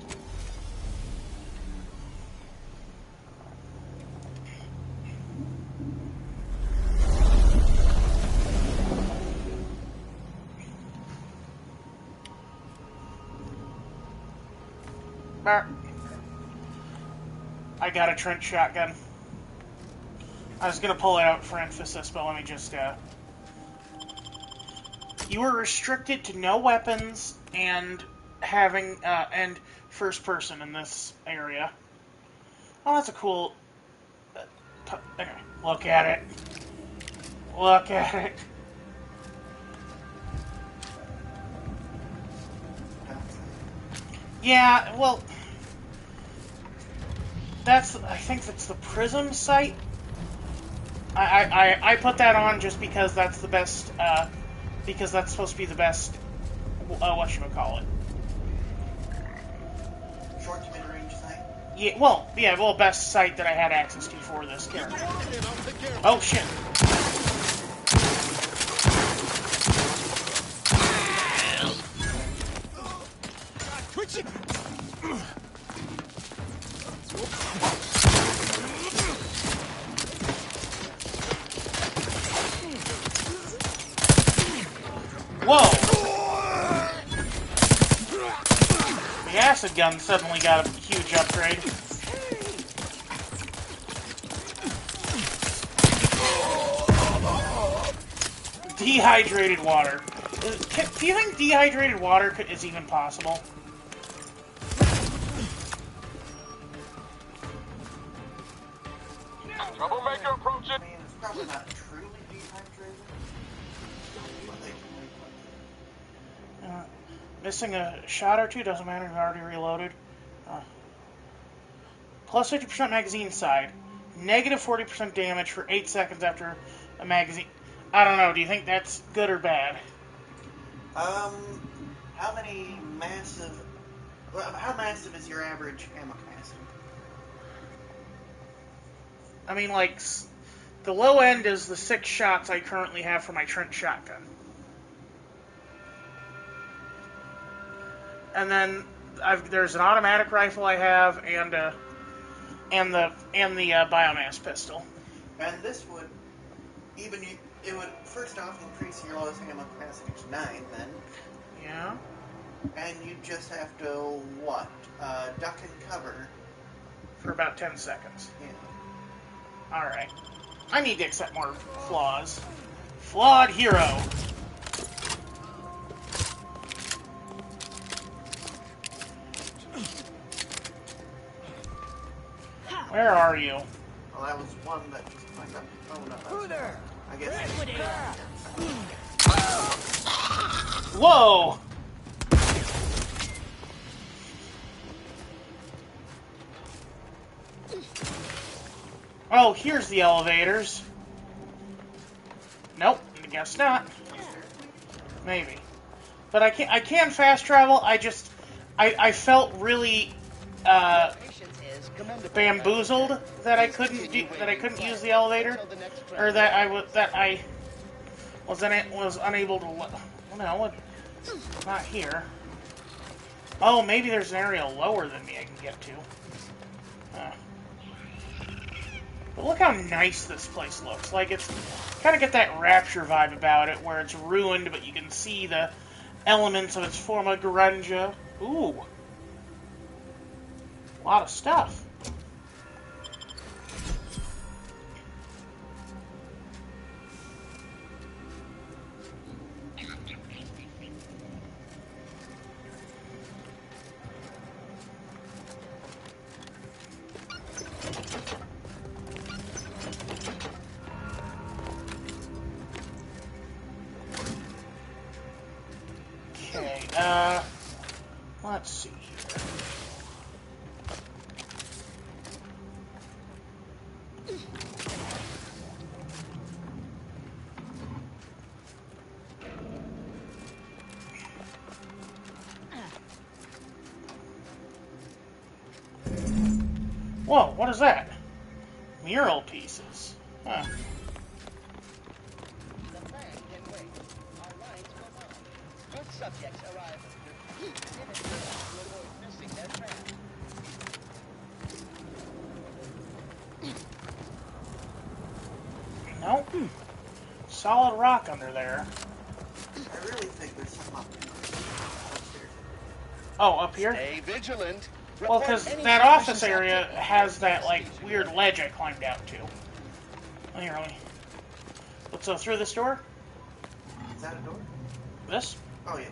I got a trench shotgun. I was gonna pull it out for emphasis, but let me just, You are restricted to no weapons and having, and first person in this area. Oh, that's a cool... okay, look at it. Look at it. Yeah, well... I think that's the Prism site. I put that on just because that's the best, because that's supposed to be the best, whatchamacallit. Short to mid-range site? Yeah, well, best site that I had access to for this character. Oh, shit. Whoa! The acid gun suddenly got a huge upgrade. Dehydrated water. Do you think dehydrated water is even possible? Troublemaker approaching. I mean, it's probably not truly dehydrated. Missing a shot or two, doesn't matter, you've already reloaded. Plus 50% magazine side. Negative 40% damage for 8 seconds after a magazine. I don't know, do you think that's good or bad? How massive is your average ammo capacity? I mean, like, the low end is the 6 shots I currently have for my Trent shotgun. And then there's an automatic rifle I have, and the biomass pistol. And this would it would first off increase your lowest ammo capacity to 9. Then. Yeah. And you just have to duck and cover for about 10 seconds. Yeah. All right. I need to accept more flaws. Flawed hero. Where are you? Well, that was one that just climbed up. Oh no. Who there? I guess. Whoa! Oh, here's the elevators. Nope, I guess not. Maybe. But I can fast travel. I felt really bamboozled that I couldn't use the elevator, or that I was unable to. No, not here. Oh, maybe there's an area lower than me I can get to. But look how nice this place looks. Like, it's kind of get that Rapture vibe about it, where it's ruined, but you can see the elements of its former grandeur. Ooh. A lot of stuff. Let's see here. Whoa, what is that? Mural pieces. Huh. Subjects arrive. Missing their track. Nope. Solid rock under there. I really think there's something up here. Oh, up here? Stay vigilant. Well, because that office area has that, like, weird ledge I climbed out to. Oh, here, let me... Let's go through this door. Is that a door? This? Oh, yeah.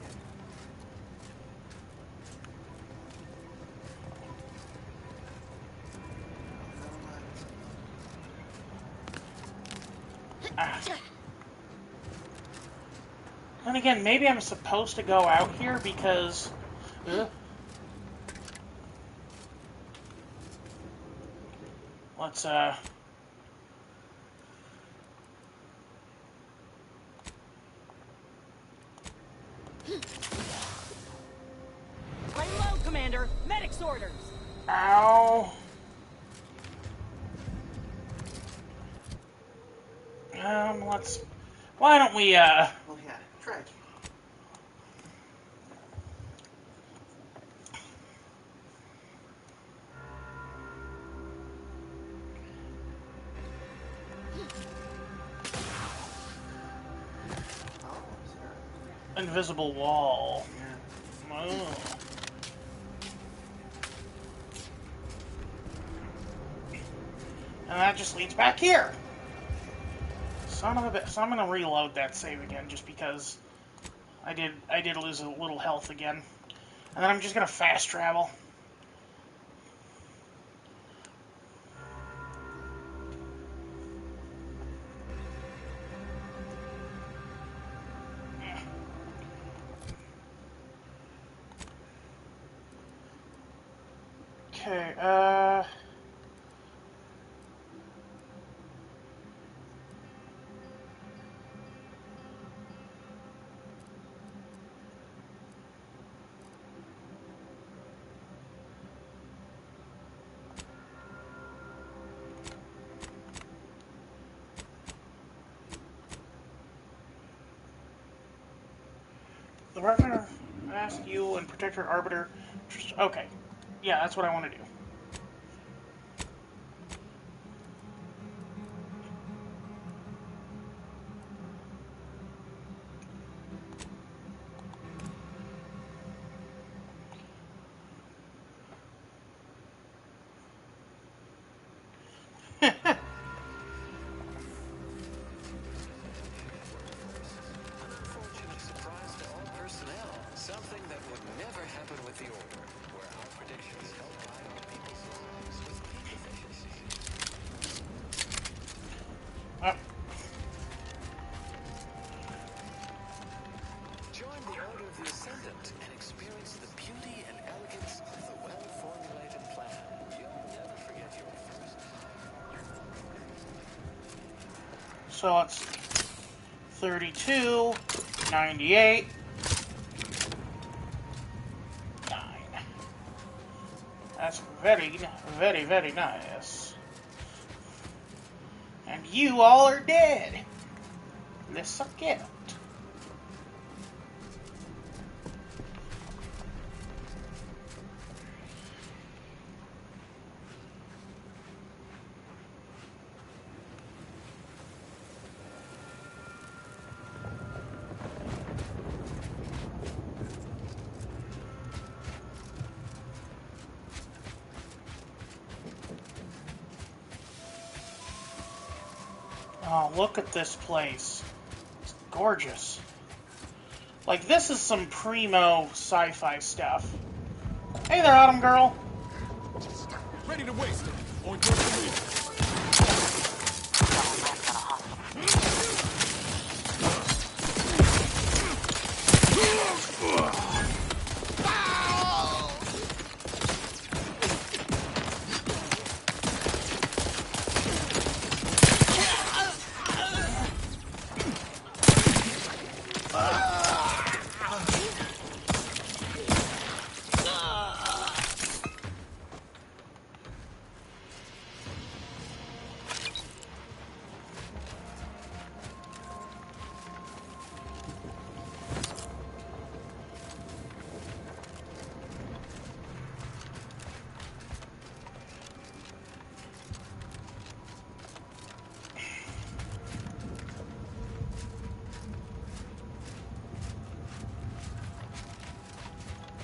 And again, maybe I'm supposed to go out here because... Let's, Lay low, Commander. Medic's orders. Ow. Let's... Why don't we, Well, yeah, try it. Invisible wall. Yeah. Oh. And that just leads back here. Son of a bitch. So I'm gonna reload that save again just because I did lose a little health again. And then I'm just gonna fast travel. Okay, the Reverend asked you and Protector Arbiter. Okay. Yeah, that's what I want to do. Unfortunate surprise to all personnel. Something that would never happen with the Order, where our predictions help guide our people's lives with peak efficiency. Join the Order of the Ascendant and experience the beauty and elegance of the well-formulated plan. You'll never forget your first. So it's 32, 98, 9. That's very, very, very nice. And you all are dead. Let's suck it. Oh, look at this place. It's gorgeous. Like, this is some primo sci-fi stuff. Hey there, Autumn Girl. Ready to waste it. On your feet.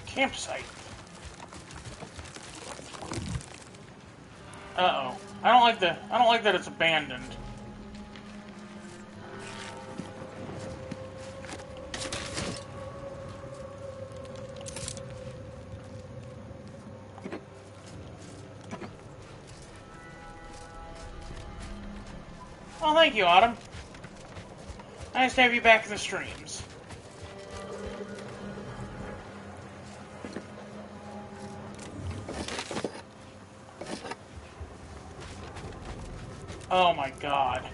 Campsite. Uh-oh. I don't like that it's abandoned. Well, thank you, Autumn. Nice to have you back in the streams. Oh my god.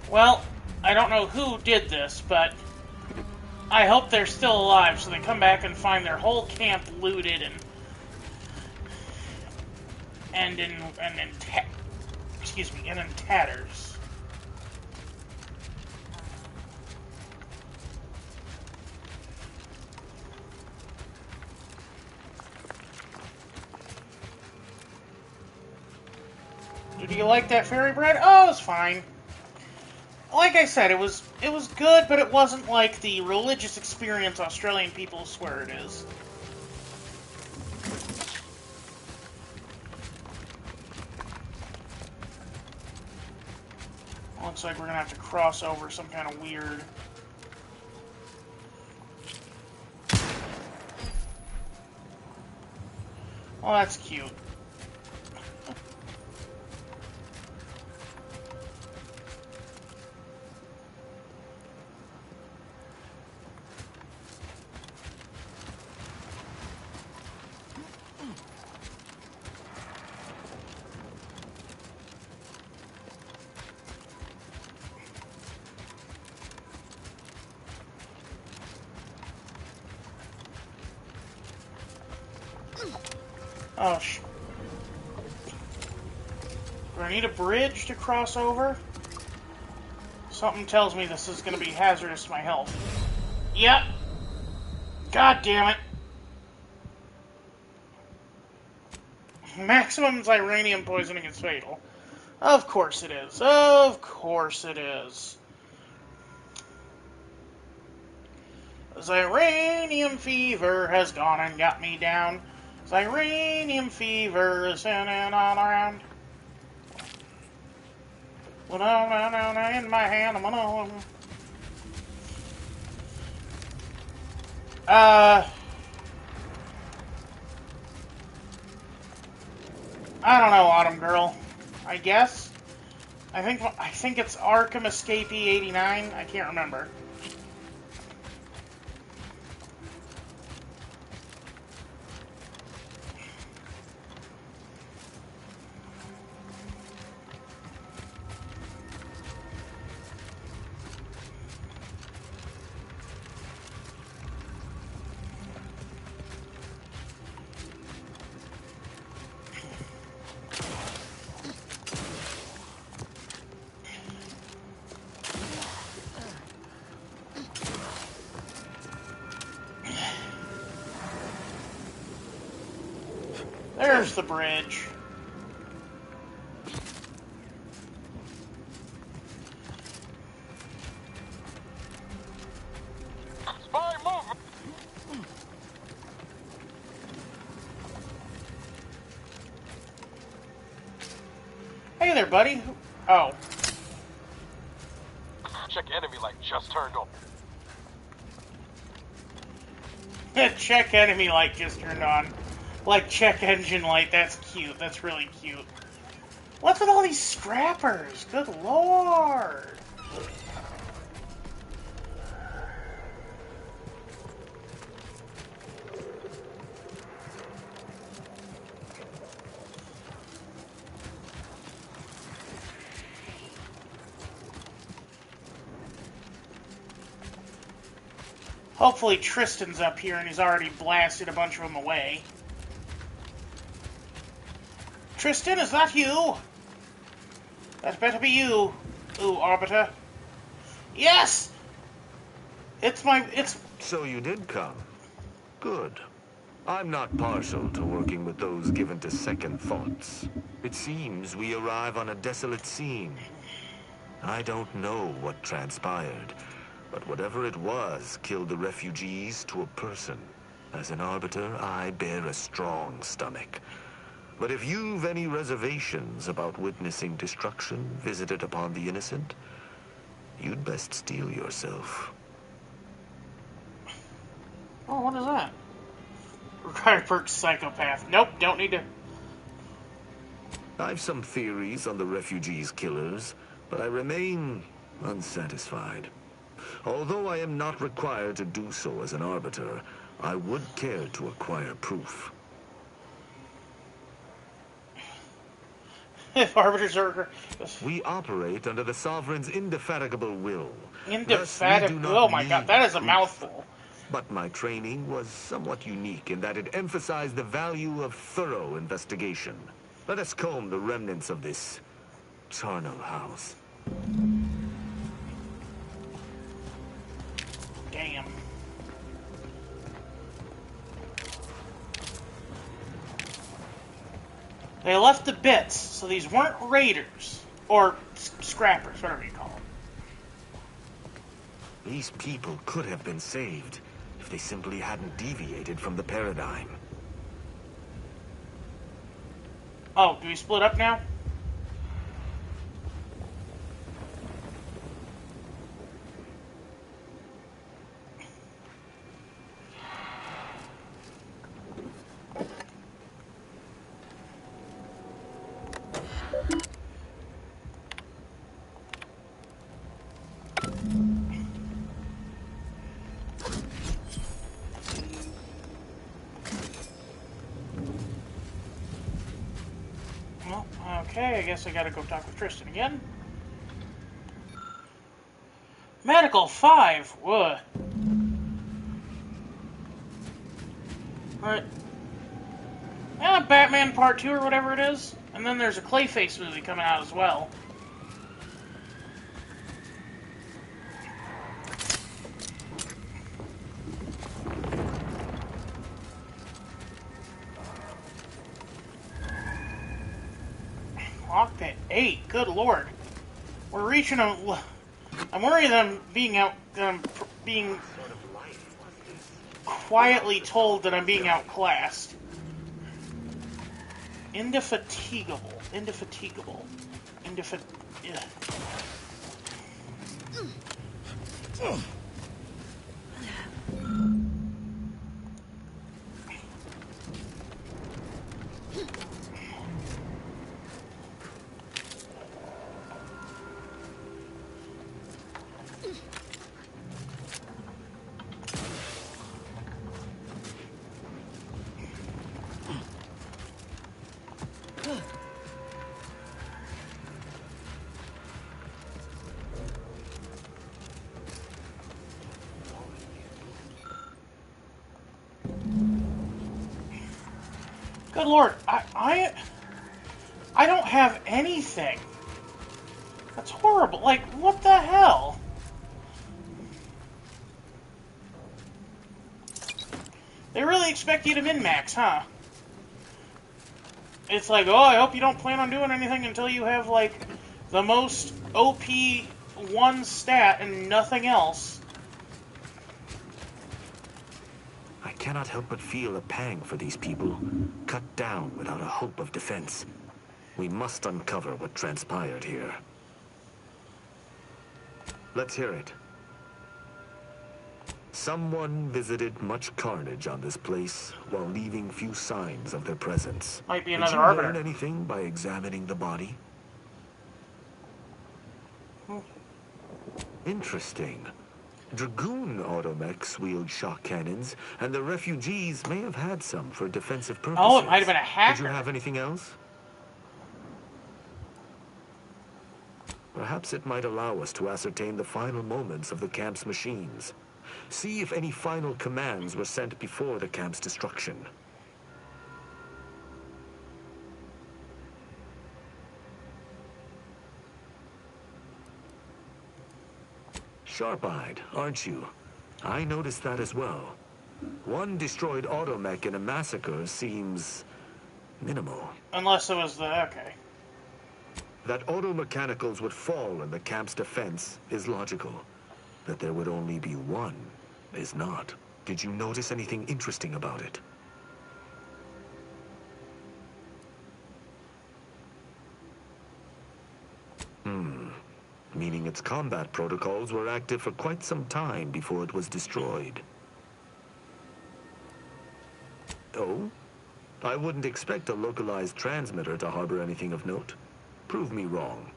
Well, I don't know who did this, but I hope they're still alive so they come back and find their whole camp looted and in tatters. Do you like that fairy bread? Oh, it's fine. Like I said, it was good, but it wasn't like the religious experience Australian people swear it is. Looks like we're gonna have to cross over some kind of weird. Oh, that's cute. Oh, do I need a bridge to cross over? Something tells me this is going to be hazardous to my health. Yep. God damn it. Maximum xyranium poisoning is fatal. Of course it is. Of course it is. Xyranium fever has gone and got me down. Xyranium fever is in and all around. In my hand, I'm on. I don't know, Autumn Girl. I guess. I think it's Arkham Escapee 89. I can't remember. There's the bridge. Spy movement. Hey there, buddy. Oh. Check enemy light just turned on. Check enemy light just turned on. Like check engine light. That's cute. That's really cute. What's with all these scrappers? Good lord. Hopefully Tristan's up here and he's already blasted a bunch of them away. Tristan, is that you? That better be you, ooh, Arbiter. Yes! It's... So you did come. Good. I'm not partial to working with those given to second thoughts. It seems we arrive on a desolate scene. I don't know what transpired, but whatever it was killed the refugees to a person. As an Arbiter, I bear a strong stomach. But if you've any reservations about witnessing destruction visited upon the innocent, You'd best steel yourself. Oh, what is that? Required perk psychopath. Nope, don't need to. I've some theories on the refugees' killers, but I remain unsatisfied. Although I am not required to do so as an arbiter, I would care to acquire proof. If arbiters are... We operate under the Sovereign's indefatigable will. Indefatigable? Oh my god, that is a mouthful. But my training was somewhat unique in that it emphasized the value of thorough investigation. Let us comb the remnants of this charnel house. Damn. They left the bits, so these weren't raiders. Or scrappers, whatever you call them. These people could have been saved if they simply hadn't deviated from the paradigm. Oh, do we split up now? Well, okay, I guess I gotta go talk with Tristan again. Medical 5! Whoa. Alright. Yeah, Batman Part 2 or whatever it is. And then there's a Clayface movie coming out as well. Lockpit 8, good lord. We're reaching a... I'm worried that I'm being quietly told that I'm being outclassed. Indefatigable. Indefatigable. Good lord, I don't have anything. That's horrible. Like, what the hell? They really expect you to min-max, huh? It's like, oh, I hope you don't plan on doing anything until you have, like, the most OP one stat and nothing else. I cannot help but feel a pang for these people, cut down without a hope of defense. We must uncover what transpired here. Let's hear it. Someone visited much carnage on this place while leaving few signs of their presence. Might be Did another you arbiter. learn anything by examining the body? Interesting. Dragoon automechs wield shock cannons, and the refugees may have had some for defensive purposes. Oh, it might have been a hacker. Did you have anything else? Perhaps it might allow us to ascertain the final moments of the camp's machines. See if any final commands were sent before the camp's destruction. Sharp-eyed, aren't you? I noticed that as well. One destroyed automech in a massacre seems minimal. Unless it was the... okay. That automechanicals would fall in the camp's defense is logical. That there would only be one is not. Did you notice anything interesting about it? meaning its combat protocols were active for quite some time before it was destroyed. Oh? I wouldn't expect a localized transmitter to harbor anything of note. Prove me wrong.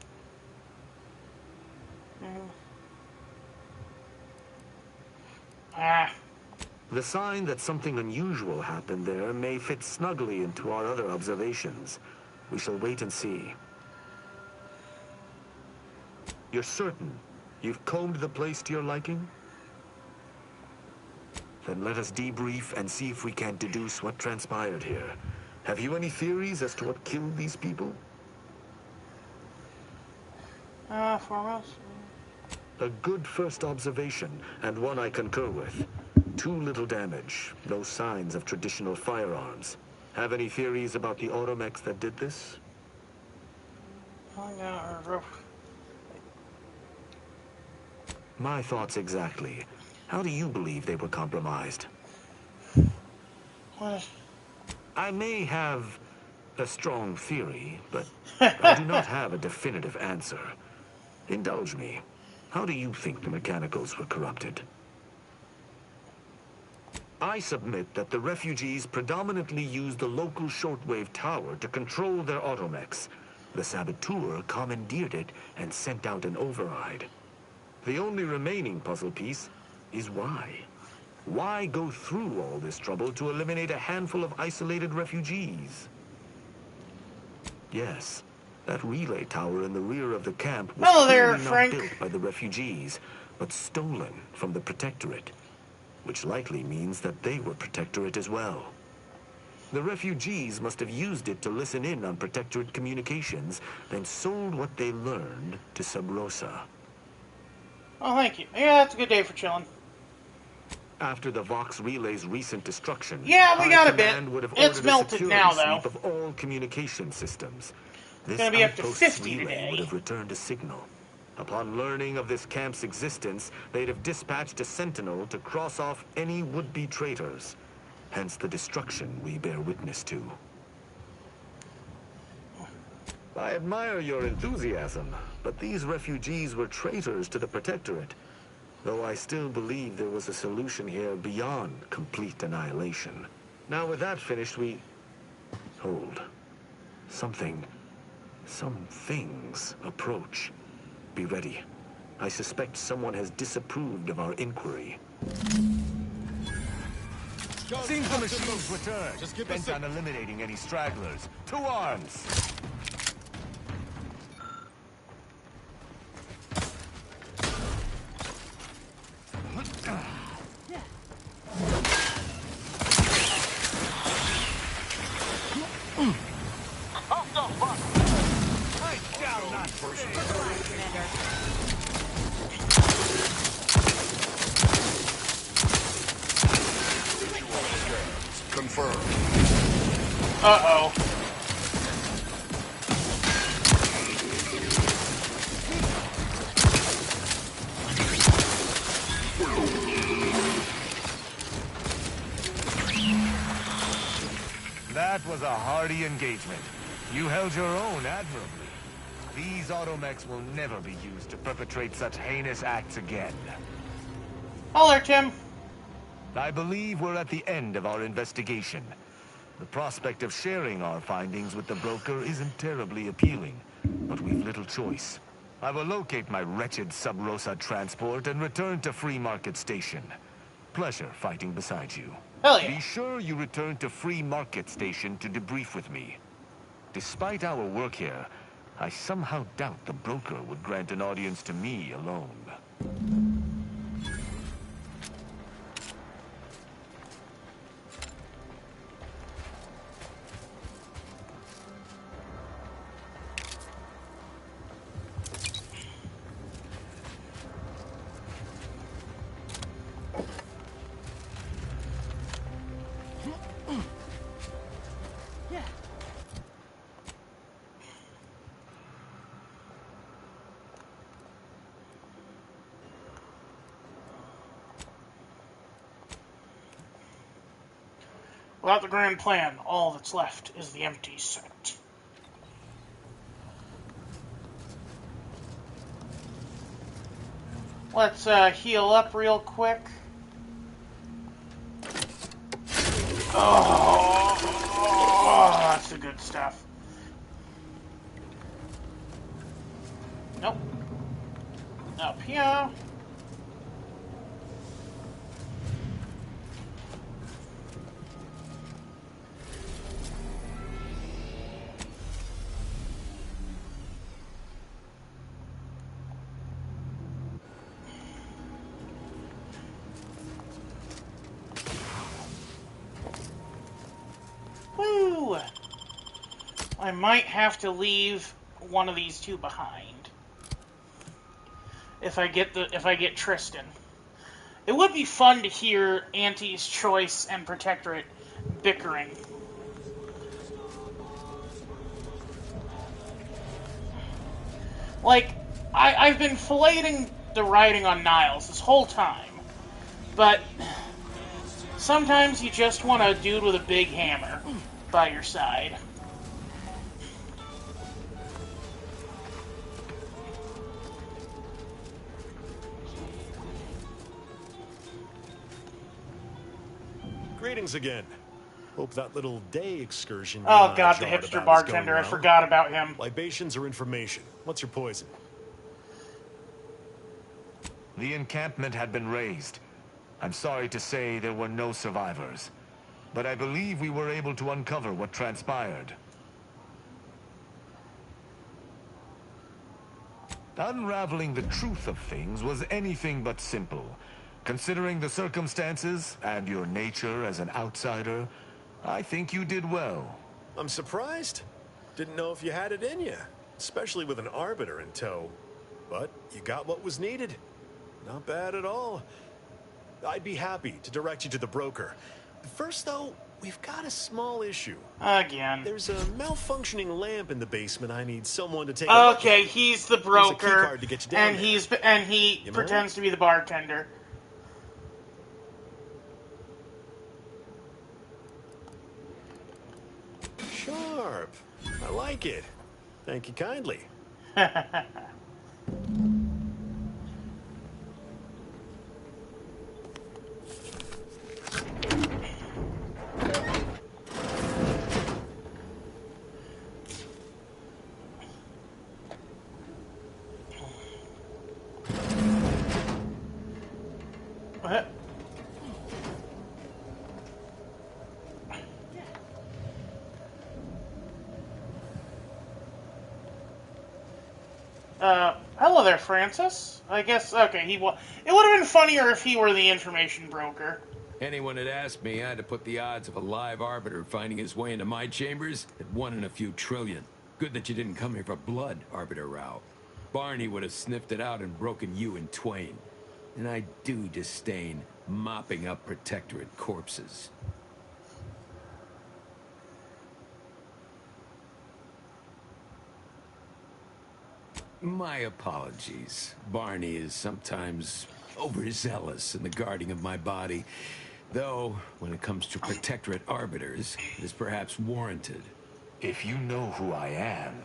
The sign that something unusual happened there may fit snugly into our other observations. We shall wait and see. You're certain you've combed the place to your liking? Then let us debrief and see if we can deduce what transpired here. Have you any theories as to what killed these people? Foremost. A good first observation, and one I concur with. Too little damage, no signs of traditional firearms. Have any theories about the automechs that did this? My thoughts exactly. How do you believe they were compromised? I may have a strong theory, but I do not have a definitive answer. Indulge me. How do you think the mechanicals were corrupted? I submit that the refugees predominantly used the local shortwave tower to control their automechs. The saboteur commandeered it and sent out an override. The only remaining puzzle piece is why. Why go through all this trouble to eliminate a handful of isolated refugees? Yes, that relay tower in the rear of the camp was clearly not built by the refugees, but stolen from the Protectorate, which likely means that they were Protectorate as well. The refugees must have used it to listen in on Protectorate communications, then sold what they learned to Sub Rosa. Oh, thank you. Yeah, that's a good day for chilling. After the Vox Relay's recent destruction, yeah, we got a bit. It's melted now, though. Of all communication systems. This gonna be up to outpost 50 relay today. would have returned a signal. Upon learning of this camp's existence, they'd have dispatched a sentinel to cross off any would-be traitors. Hence the destruction we bear witness to. I admire your enthusiasm, but these refugees were traitors to the Protectorate. Though I still believe there was a solution here beyond complete annihilation. Now with that finished, we... Hold. Some things approach. Be ready. I suspect someone has disapproved of our inquiry. Seems the machine's returned. Just get bent on eliminating any stragglers. To arms! Uh-oh. That was a hardy engagement. You held your own admirably. These automechs will never be used to perpetrate such heinous acts again. Hello there, Tim. I believe we're at the end of our investigation. The prospect of sharing our findings with the broker isn't terribly appealing, but we've little choice. I will locate my wretched Sub Rosa transport and return to Free Market Station. Pleasure fighting beside you. Hell yeah. Be sure you return to Free Market Station to debrief with me. Despite our work here, I somehow doubt the broker would grant an audience to me alone. Without the grand plan, all that's left is the empty set. Let's heal up real quick. Oh, that's the good stuff. Nope. Up here. Woo! I might have to leave one of these two behind. If I get Tristan. It would be fun to hear Auntie's Choice and Protectorate bickering. Like, I've been filleting the writing on Niles this whole time, but sometimes you just want a dude with a big hammer by your side. Greetings again. Hope that little day excursion. Oh god, the hipster bartender, I forgot about him. Libations or information? What's your poison? The encampment had been razed. I'm sorry to say there were no survivors, but I believe we were able to uncover what transpired. Unraveling the truth of things was anything but simple. Considering the circumstances and your nature as an outsider, I think you did well. I'm surprised. Didn't know if you had it in you, especially with an arbiter in tow. But you got what was needed. Not bad at all. I'd be happy to direct you to the broker. First, though, we've got a small issue. Again. There's a malfunctioning lamp in the basement. I need someone to take a look at. Okay, he's the broker, Here's a key card to get you down there. and he pretends to be the bartender. Sharp. I like it. Thank you kindly. What? Hello there, Francis. I guess, okay, it would have been funnier if he were the information broker. Anyone had asked me, I had to put the odds of a live arbiter finding his way into my chambers at 1 in a few trillion. Good that you didn't come here for blood, Arbiter Rao. Barney would have sniffed it out and broken you in twain. And I do disdain mopping up Protectorate corpses. My apologies. Barney is sometimes overzealous in the guarding of my body. Though, when it comes to Protectorate arbiters, it is perhaps warranted. If you know who I am,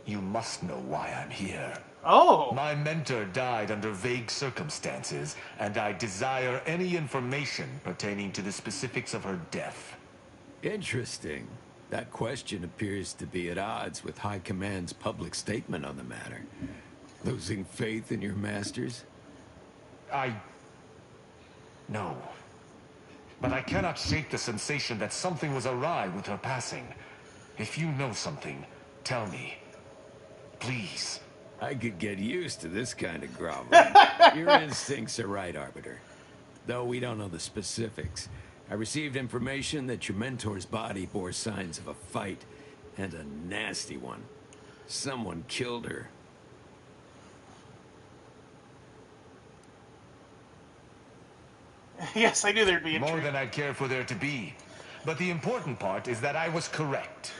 you must know why I'm here. Oh! My mentor died under vague circumstances, and I desire any information pertaining to the specifics of her death. Interesting. That question appears to be at odds with High Command's public statement on the matter. Losing faith in your masters? No. But I cannot shake the sensation that something was awry with her passing. If you know something, tell me. Please. I could get used to this kind of groveling. Your instincts are right, Arbiter. Though we don't know the specifics. I received information that your mentor's body bore signs of a fight, and a nasty one. Someone killed her. Yes, I knew there'd be a More than I'd care for there to be. But the important part is that I was correct.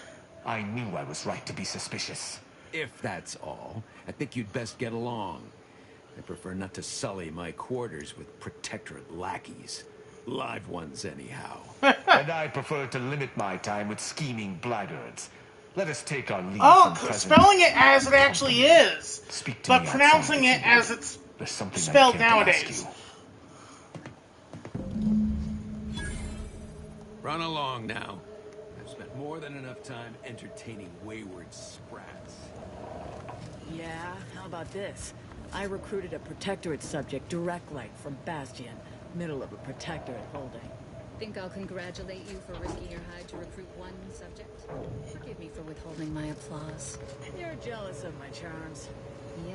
I knew I was right to be suspicious. If that's all, I think you'd best get along. I prefer not to sully my quarters with Protectorate lackeys. Live ones, anyhow. And I prefer to limit my time with scheming blackguards. Let us take our leave Oh, from present. spelling it as it actually is, Speak to but me pronouncing outside, it as it's There's something I spelled came to ask nowadays. you. Run along now. I've spent more than enough time entertaining wayward sprats. Yeah, how about this? I recruited a Protectorate subject direct light from Bastion, middle of a Protectorate holding. Think I'll congratulate you for risking your hide to recruit one subject? Forgive me for withholding my applause. You're jealous of my charms. Yeah,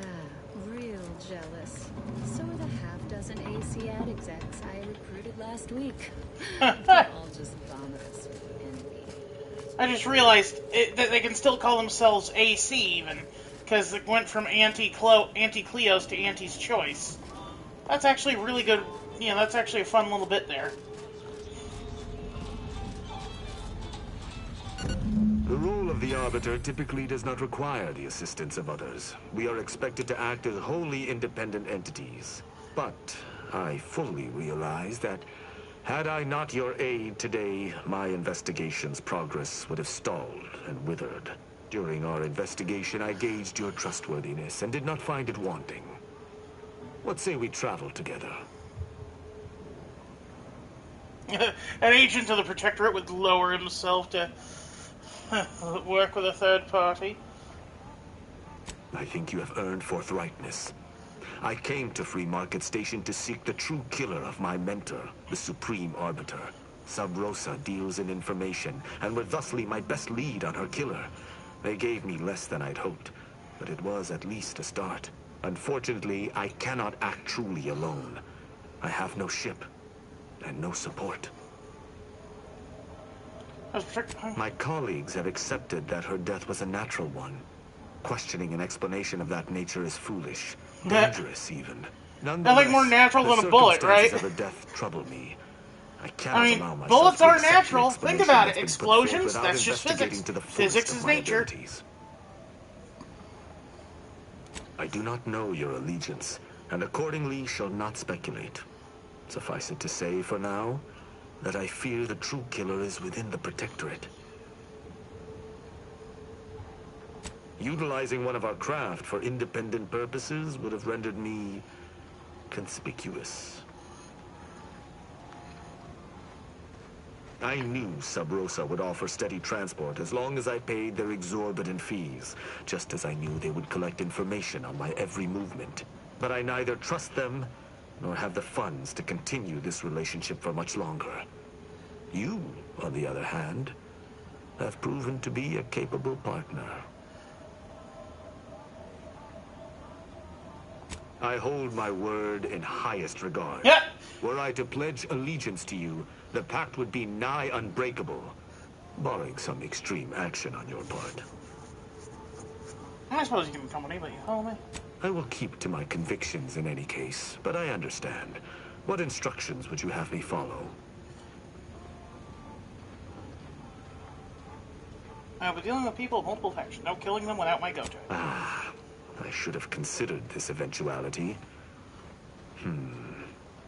real jealous. So are the half-dozen AC ad execs I recruited last week. They're all just vomitous with envy. I just realized that they can still call themselves AC even, because it went from Anti-Cleos to Anti's Choice. That's actually really good. Yeah, that's actually a fun little bit there. The role of the Arbiter typically does not require the assistance of others. We are expected to act as wholly independent entities. But I fully realize that had I not your aid today, my investigation's progress would have stalled and withered. During our investigation, I gauged your trustworthiness and did not find it wanting. What say we travel together? An agent of the Protectorate would lower himself to work with a third party. I think you have earned forthrightness. I came to Free Market Station to seek the true killer of my mentor, the Supreme Arbiter. Sub Rosa deals in information, and were thusly my best lead on her killer. They gave me less than I'd hoped, but it was at least a start. Unfortunately, I cannot act truly alone. I have no ship, and no support. My colleagues have accepted that her death was a natural one. Questioning an explanation of that nature is foolish, dangerous even. Nothing more natural than a bullet, right? The circumstances of her death trouble me. I cannot allow myself bullets to aren't accept natural. an Think explanation about that's it. been put forth Explosions, without that's just investigating physics. to the fullest Physics of is my nature. abilities. I do not know your allegiance, and accordingly shall not speculate. Suffice it to say, for now, that I fear the true killer is within the Protectorate. Utilizing one of our craft for independent purposes would have rendered me conspicuous. I knew Sub Rosa would offer steady transport as long as I paid their exorbitant fees, just as I knew they would collect information on my every movement. But I neither trust them nor have the funds to continue this relationship for much longer. You, on the other hand, have proven to be a capable partner. I hold my word in highest regard. Yep. Were I to pledge allegiance to you, the pact would be nigh unbreakable, barring some extreme action on your part. I suppose you can accompany, but you follow me. I will keep to my convictions in any case, but I understand. What instructions would you have me follow? I'll be dealing with people of multiple factions. No killing them without my go-to. Ah, I should have considered this eventuality.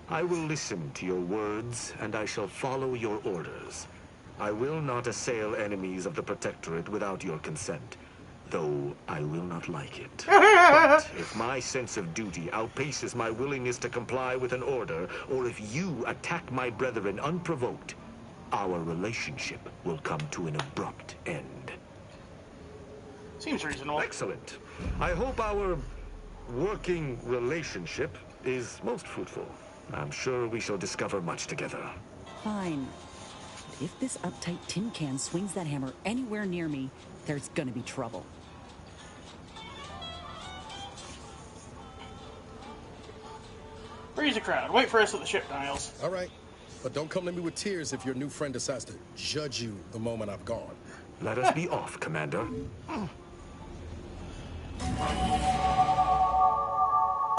I will listen to your words, and I shall follow your orders. I will not assail enemies of the Protectorate without your consent, though I will not like it. But if my sense of duty outpaces my willingness to comply with an order, or if you attack my brethren unprovoked, our relationship will come to an abrupt end. Seems reasonable. Excellent. I hope our working relationship is most fruitful. I'm sure we shall discover much together. Fine. If this uptight tin can swings that hammer anywhere near me, there's gonna be trouble. Freeze the crowd. Wait for us at the ship, Niles. All right. But don't come to me with tears if your new friend decides to judge you the moment I've gone. Let us be off, Commander.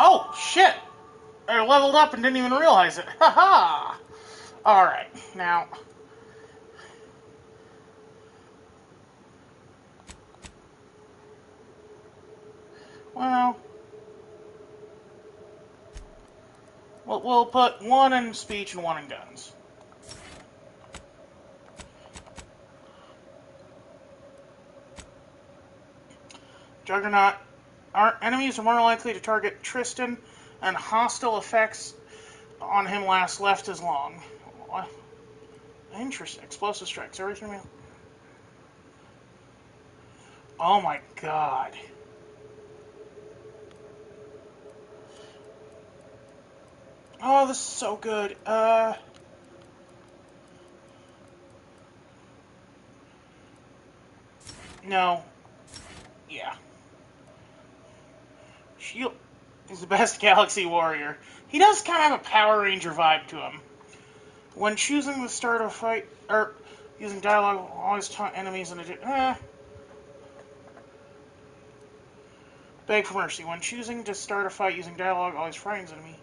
Oh, shit! I leveled up and didn't even realize it. Ha-ha! Alright, now... Well... We'll put one in speech and one in guns. Juggernaut. Our enemies are more likely to target Tristan and hostile effects on him last as long. What? Interesting. Explosive strikes. Everything. Oh my god. Oh, this is so good. No. Yeah. Shield is the best Galaxy Warrior. He does kind of have a Power Ranger vibe to him. When choosing to start a fight, or using dialogue, always taunt enemies in a... Beg for mercy. When choosing to start a fight using dialogue, always frightens enemy.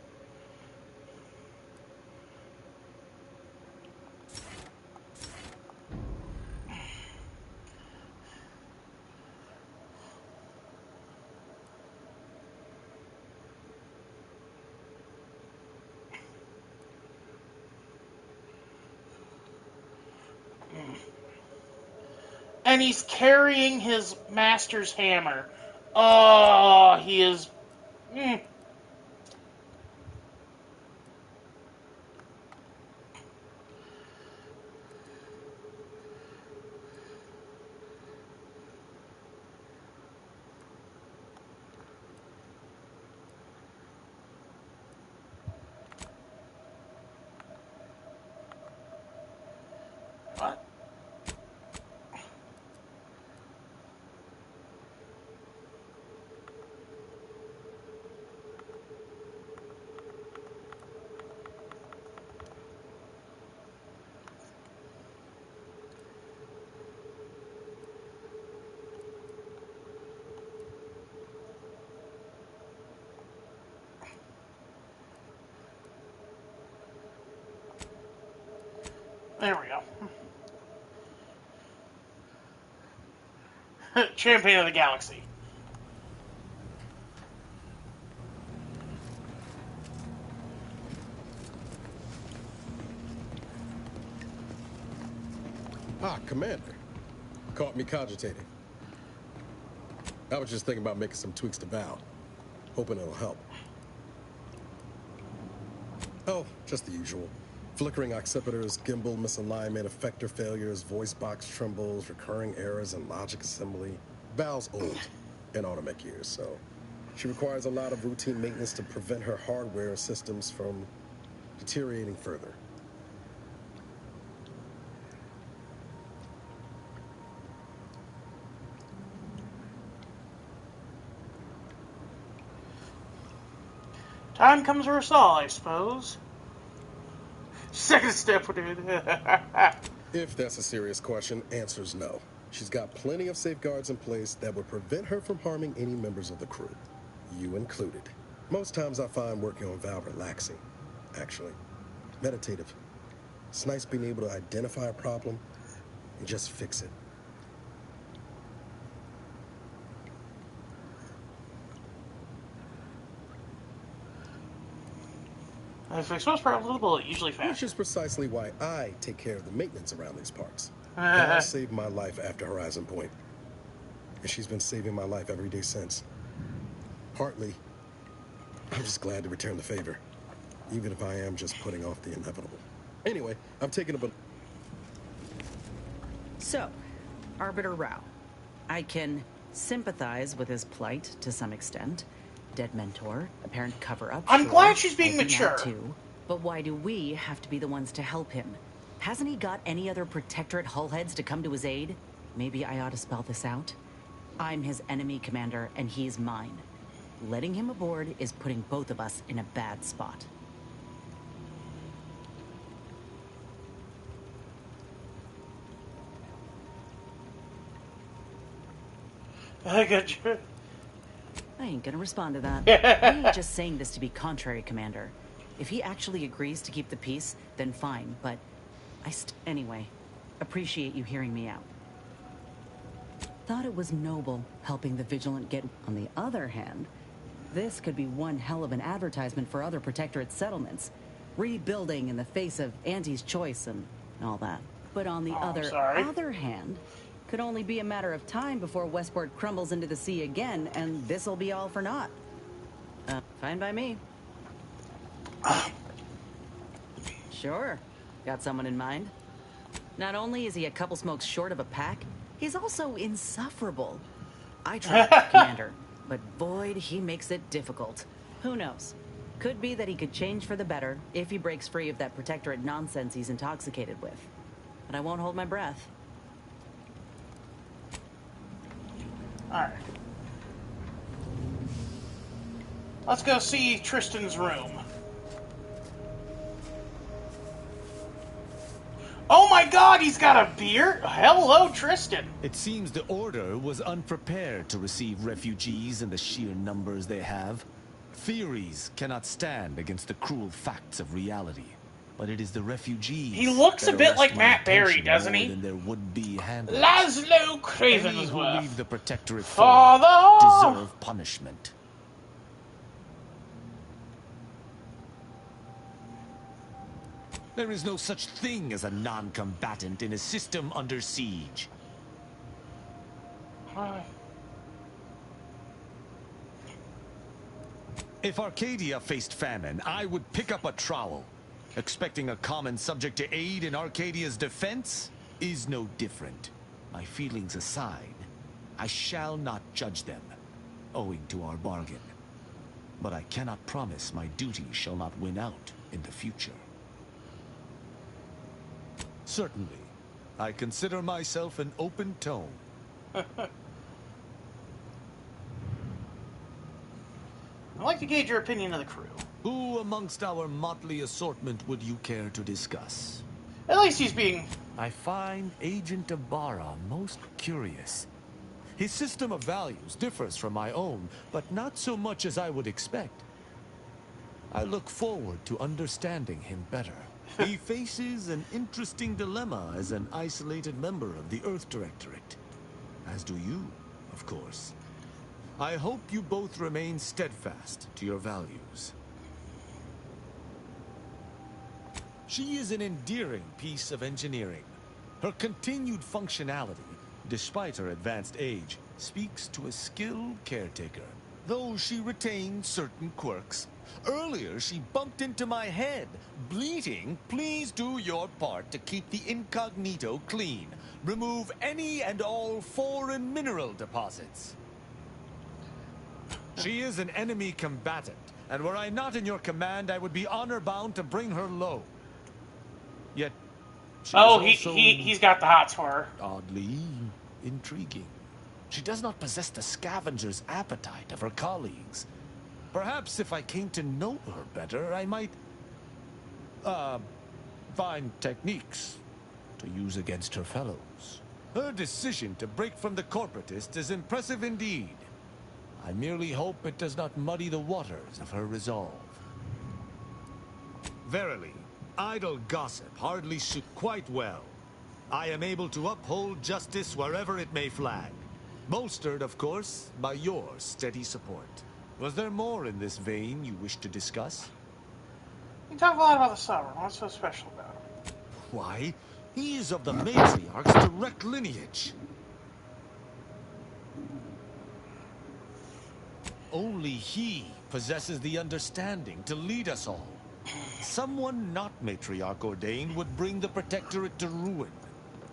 And he's carrying his master's hammer. Oh, he is... What? There we go. Champion of the Galaxy. Ah, Commander. Caught me cogitating. I was just thinking about making some tweaks to Val. Hoping it'll help. Oh, just the usual. Flickering occipiters, gimbal misalignment, effector failures, voice box trembles, recurring errors in logic assembly. Val's old in automatic years, so she requires a lot of routine maintenance to prevent her hardware and systems from deteriorating further. Time comes for us all, I suppose. Second step, dude. If that's a serious question, answer's no. She's got plenty of safeguards in place that would prevent her from harming any members of the crew, you included. Most times I find working on Val relaxing, actually. Meditative. It's nice being able to identify a problem and just fix it. I fix most problems with a bullet, usually fast. Which is precisely why I take care of the maintenance around these parts. Val saved my life after Horizon Point, and she's been saving my life every day since. Partly, I'm just glad to return the favor, even if I am just putting off the inevitable. Anyway, I'm taking a... So, Arbiter Rao. I can sympathize with his plight to some extent. Dead mentor, apparent cover-up. I'm glad she's being mature. Too. But why do we have to be the ones to help him? Hasn't he got any other Protectorate hullheads to come to his aid? Maybe I ought to spell this out. I'm his enemy commander, and he's mine. Letting him aboard is putting both of us in a bad spot. Good. I ain't gonna respond to that. I ain't just saying this to be contrary, Commander. If he actually agrees to keep the peace, then fine, but anyway, appreciate you hearing me out. Thought it was noble helping the Vigilant get... On the other hand, this could be one hell of an advertisement for other Protectorate settlements. Rebuilding in the face of Auntie's choice and all that. But on the other hand, could only be a matter of time before Westport crumbles into the sea again, and this'll be all for naught. Fine by me. Sure. Got someone in mind? Not only is he a couple smokes short of a pack, he's also insufferable. I tried, Commander, but Void, he makes it difficult. Who knows? Could be that he could change for the better if he breaks free of that protectorate nonsense he's intoxicated with. But I won't hold my breath. Alright. Let's go see Tristan's room. Oh my god, he's got a beard? Hello, Tristan. It seems the Order was unprepared to receive refugees in the sheer numbers they have. Theories cannot stand against the cruel facts of reality. But it is the refugees. He looks a bit arrest like my Matt Berry, attention doesn't more he? than their would-be handlers. Laszlo Any who Cravensworth. leave the Protectorate Father! deserve punishment. There is no such thing as a non-combatant in a system under siege. If Arcadia faced famine, I would pick up a trowel. Expecting a common subject to aid in Arcadia's defense is no different. My feelings aside, I shall not judge them, owing to our bargain. But I cannot promise my duty shall not win out in the future. Certainly. I consider myself an open tone. I'd like to gauge your opinion of the crew. Who amongst our motley assortment would you care to discuss? At least he's being... I find Agent Ibarra most curious. His system of values differs from my own, but not so much as I would expect. I look forward to understanding him better. He faces an interesting dilemma as an isolated member of the Earth Directorate. As do you, of course. I hope you both remain steadfast to your values. She is an endearing piece of engineering. Her continued functionality, despite her advanced age, speaks to a skilled caretaker, though she retains certain quirks. Earlier, she bumped into my head, bleating, "Please do your part to keep the incognito clean. Remove any and all foreign mineral deposits." She is an enemy combatant, and were I not in your command, I would be honor-bound to bring her low. Yet, she he's got the hots for her. Oddly intriguing. She does not possess the scavenger's appetite of her colleagues. Perhaps if I came to know her better, I might, find techniques to use against her fellows. Her decision to break from the corporatists is impressive indeed. I merely hope it does not muddy the waters of her resolve. Verily, idle gossip hardly suit quite well. I am able to uphold justice wherever it may flag. Bolstered, of course, by your steady support. Was there more in this vein you wish to discuss? You talk a lot about the Sovereign. What's so special about him? Why, he is of the matriarch's direct lineage. Only he possesses the understanding to lead us all. Someone not matriarch ordained would bring the Protectorate to ruin.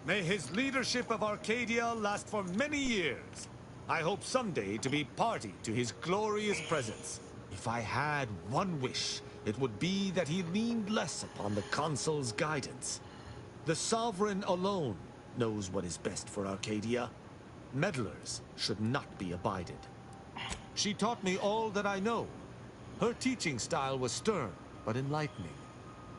May his leadership of Arcadia last for many years. I hope someday to be party to his glorious presence. If I had one wish, it would be that he leaned less upon the Consul's guidance. The Sovereign alone knows what is best for Arcadia. Meddlers should not be abided. She taught me all that I know. Her teaching style was stern, but enlightening.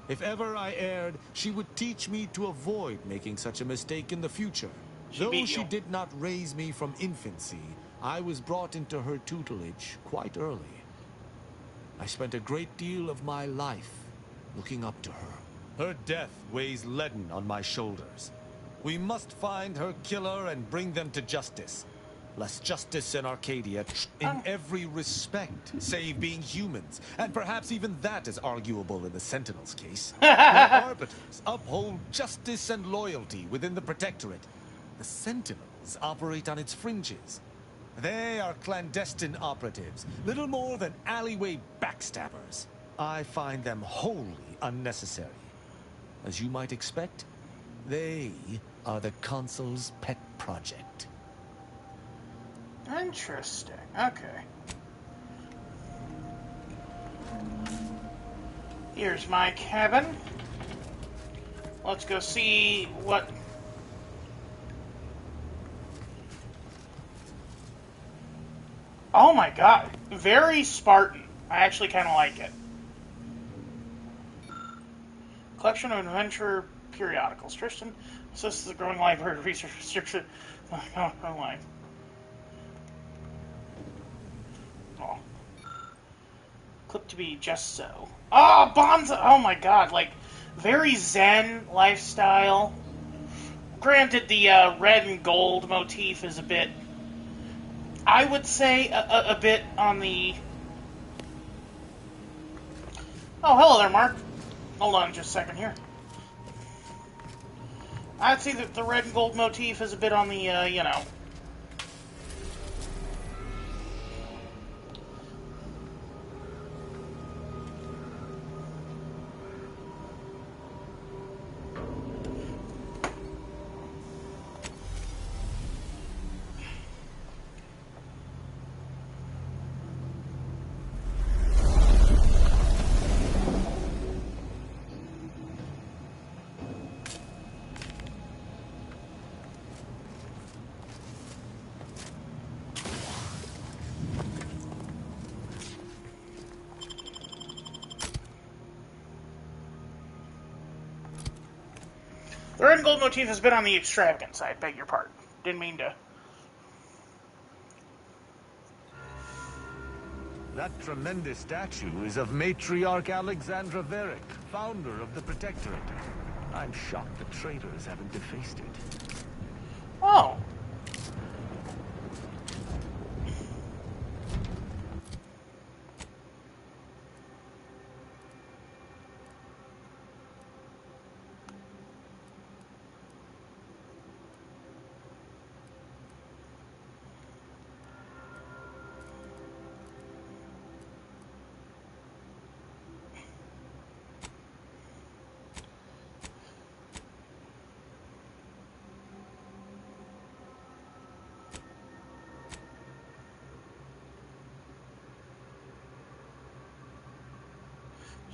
If ever I erred, she would teach me to avoid making such a mistake in the future. Though she did not raise me from infancy, I was brought into her tutelage quite early. I spent a great deal of my life looking up to her. Her death weighs leaden on my shoulders. We must find her killer and bring them to justice. Less justice in Arcadia in every respect, save being humans. And perhaps even that is arguable in the Sentinels' case. Where arbiters uphold justice and loyalty within the Protectorate, the Sentinels operate on its fringes. They are clandestine operatives, little more than alleyway backstabbers. I find them wholly unnecessary. As you might expect, they are the Consul's pet project. Interesting. Okay. Here's my cabin. Let's go see what... Oh my god. Very Spartan. I actually kind of like it. Collection of adventure periodicals. Tristan assists the growing library of research online. Oh. Clip to be just so. Oh, Bonza! Oh my god, like, very zen lifestyle. Granted, the red and gold motif is a bit, I would say, a bit on the... Oh, hello there, Mark. Hold on just a second here. I'd say that the red and gold motif is a bit on the, you know... The red and gold motif has been on the extravagant side, beg your pardon. Didn't mean to... That tremendous statue is of Matriarch Alexandra Verick, founder of the Protectorate. I'm shocked the traitors haven't defaced it. Oh.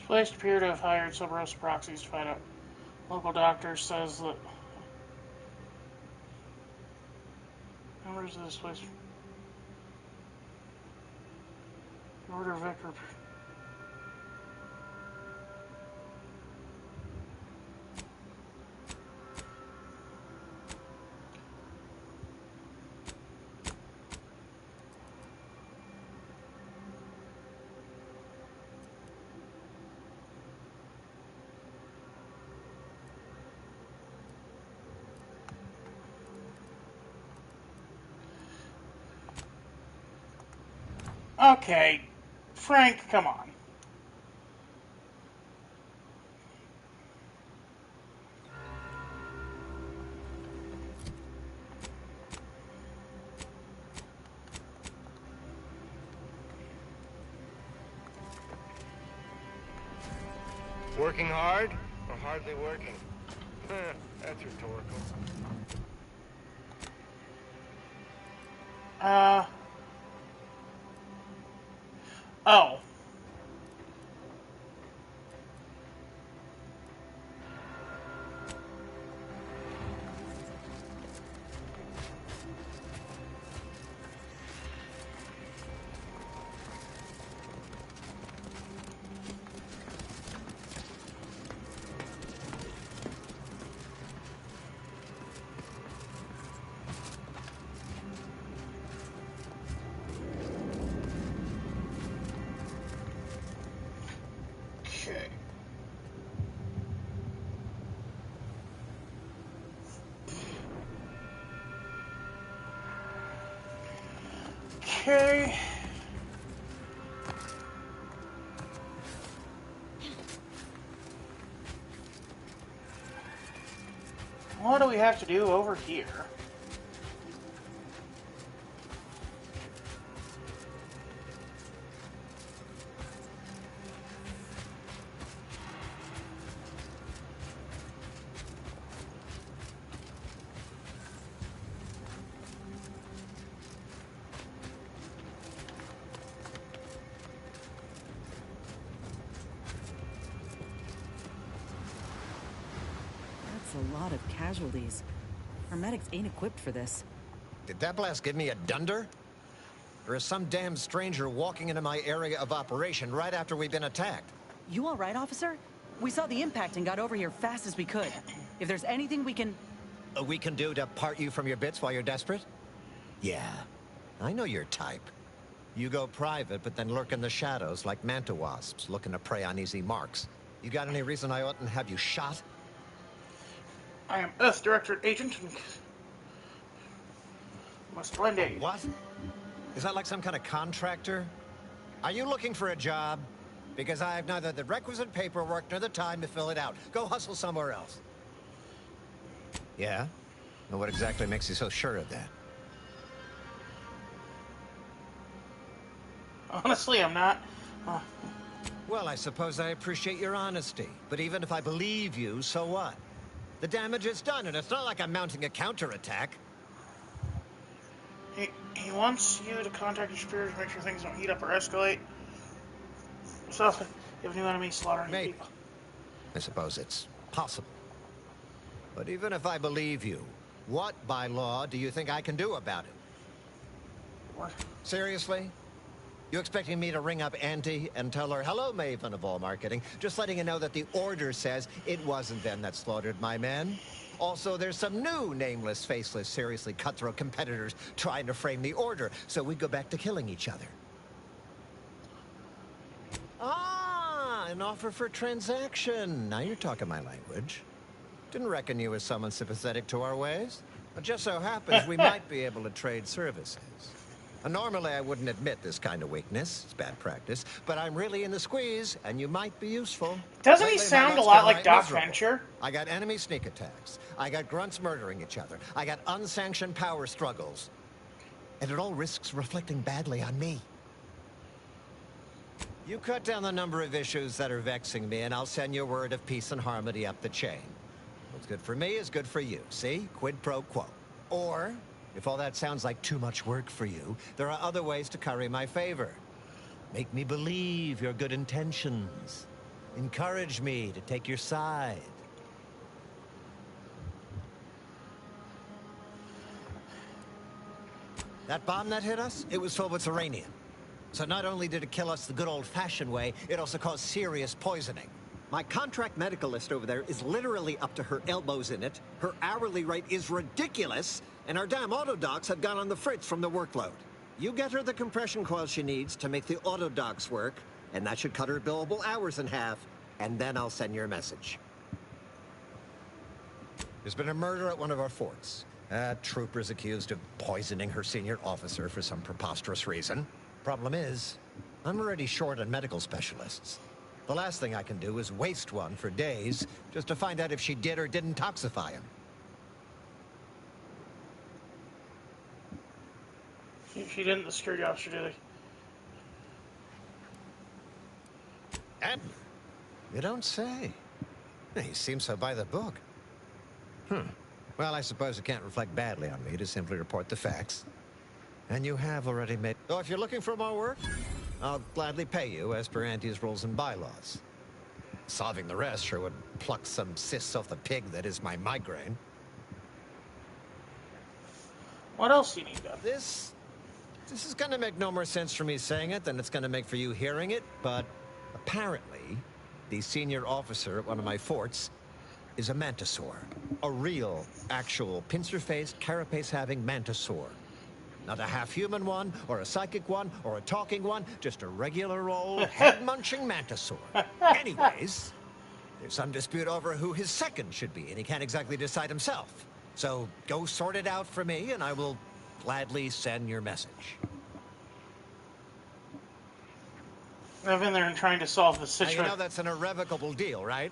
Displaced appear to have hired Cerberus proxies to find out. Local doctor says that members of this place order Victor. Okay, Frank, come on. Working hard or hardly working? That's rhetorical. Oh. Okay. Okay. What do we have to do over here? That's a lot of casualties. Our medics ain't equipped for this. Did that blast give me a dunder? Or is some damn stranger walking into my area of operation right after we've been attacked? You all right, officer? We saw the impact and got over here fast as we could. If there's anything we can... We can do to part you from your bits while you're desperate? Yeah, I know your type. You go private, but then lurk in the shadows like manta wasps, looking to prey on easy marks. You got any reason I oughtn't have you shot? I am Earth Directorate Agent. Must lend aid. What? Is that like some kind of contractor? Are you looking for a job? Because I have neither the requisite paperwork nor the time to fill it out. Go hustle somewhere else. Yeah? Well, what exactly makes you so sure of that? Honestly, I'm not. Well, I suppose I appreciate your honesty. But even if I believe you, so what? The damage is done, and it's not like I'm mounting a counterattack. He wants you to contact your superiors to make sure things don't heat up or escalate. So, if you have new enemies slaughtering people. I suppose it's possible. But even if I believe you, what, by law, do you think I can do about it? What? Seriously? You expecting me to ring up Auntie and tell her, hello, Maven of all marketing, just letting you know that the order says it wasn't them that slaughtered my men? Also, there's some new nameless, faceless, seriously cutthroat competitors trying to frame the order, so we go back to killing each other. Ah, an offer for transaction. Now you're talking my language. Didn't reckon you as someone sympathetic to our ways. It just so happens we might be able to trade services. Normally, I wouldn't admit this kind of weakness. It's bad practice. But I'm really in the squeeze, and you might be useful. Doesn't he Lately, sound a my lot luck's like been Doc miserable. Venture? I got enemy sneak attacks. I got grunts murdering each other. I got unsanctioned power struggles. And it all risks reflecting badly on me. You cut down the number of issues that are vexing me, and I'll send you word of peace and harmony up the chain. What's good for me is good for you. See? Quid pro quo. Or, if all that sounds like too much work for you, there are other ways to curry my favor. Make me believe your good intentions. Encourage me to take your side. That bomb that hit us, it was filled with uranium. So not only did it kill us the good old-fashioned way, it also caused serious poisoning. My contract medicalist over there is literally up to her elbows in it. Her hourly rate is ridiculous, and our damn autodocs have gone on the fritz from the workload. You get her the compression coil she needs to make the autodocs work, and that should cut her billable hours in half, and then I'll send your message. There's been a murder at one of our forts. A trooper's accused of poisoning her senior officer for some preposterous reason. Problem is, I'm already short on medical specialists. The last thing I can do is waste one for days just to find out if she did or didn't toxify him. She didn't, the security officer, did he? And you don't say. He seems so by the book. Well, I suppose it can't reflect badly on me to simply report the facts. And you have already made... So if you're looking for more work, I'll gladly pay you as per Auntie's rules and bylaws. Solving the rest sure would pluck some cysts off the pig that is my migraine. What else do you need, Doug? This is going to make no more sense for me saying it than it's going to make for you hearing it, but apparently, the senior officer at one of my forts is a mantisaur. A real, actual, pincer-faced, carapace-having mantisaur. Not a half-human one, or a psychic one, or a talking one, just a regular old head-munching mantisaur. Anyways, there's some dispute over who his second should be, and he can't exactly decide himself. So go sort it out for me, and I will gladly send your message. I've been there and trying to solve the Now, situation. you know that's an irrevocable deal, right?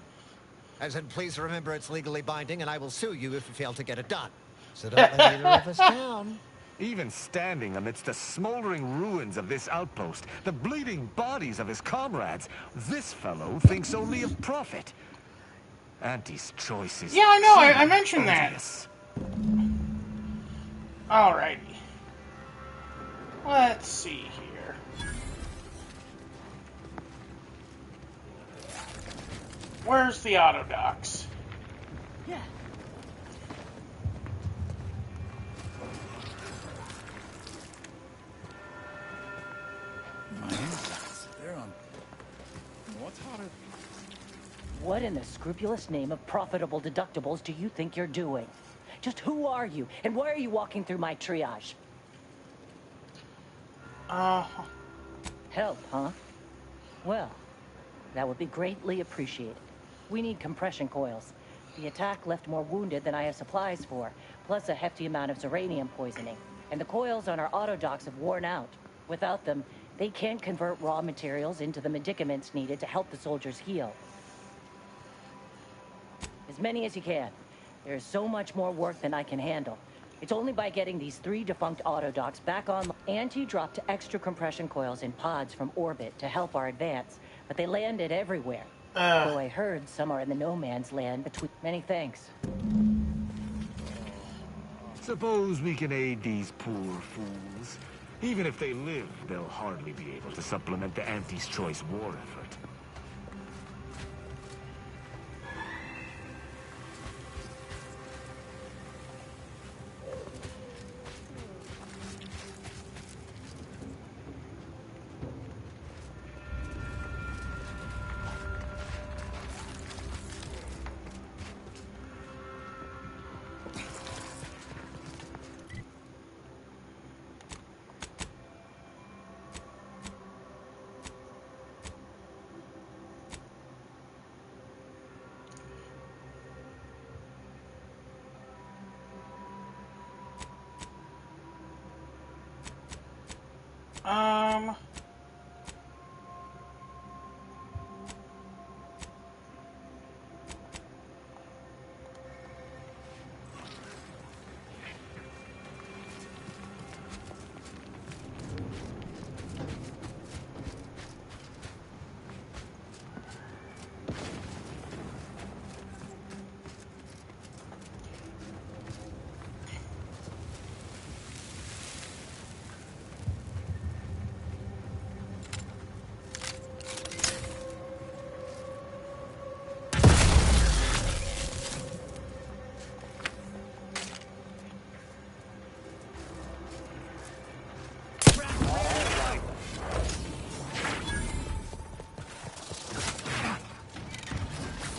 As in, please remember it's legally binding, and I will sue you if you fail to get it done. So don't let either of us down. Even standing amidst the smoldering ruins of this outpost, the bleeding bodies of his comrades, this fellow thinks only of profit. Auntie's choice is... Yeah, I know, I mentioned that. Alrighty. Let's see here. Where's the autodocs? Yeah, What's hotter? What in the scrupulous name of profitable deductibles do you think you're doing? Just who are you, and why are you walking through my triage? Help, huh? Well, that would be greatly appreciated. We need compression coils. The attack left more wounded than I have supplies for, plus a hefty amount of uranium poisoning. And the coils on our autodocs have worn out. Without them, they can't convert raw materials into the medicaments needed to help the soldiers heal. As many as you can. There is so much more work than I can handle. It's only by getting these 3 defunct autodocs back on. Auntie dropped extra compression coils in pods from orbit to help our advance, but they landed everywhere. Though I heard some are in the no man's land between. Many thanks. Suppose we can aid these poor fools. Even if they live, they'll hardly be able to supplement the Auntie's Choice war effort.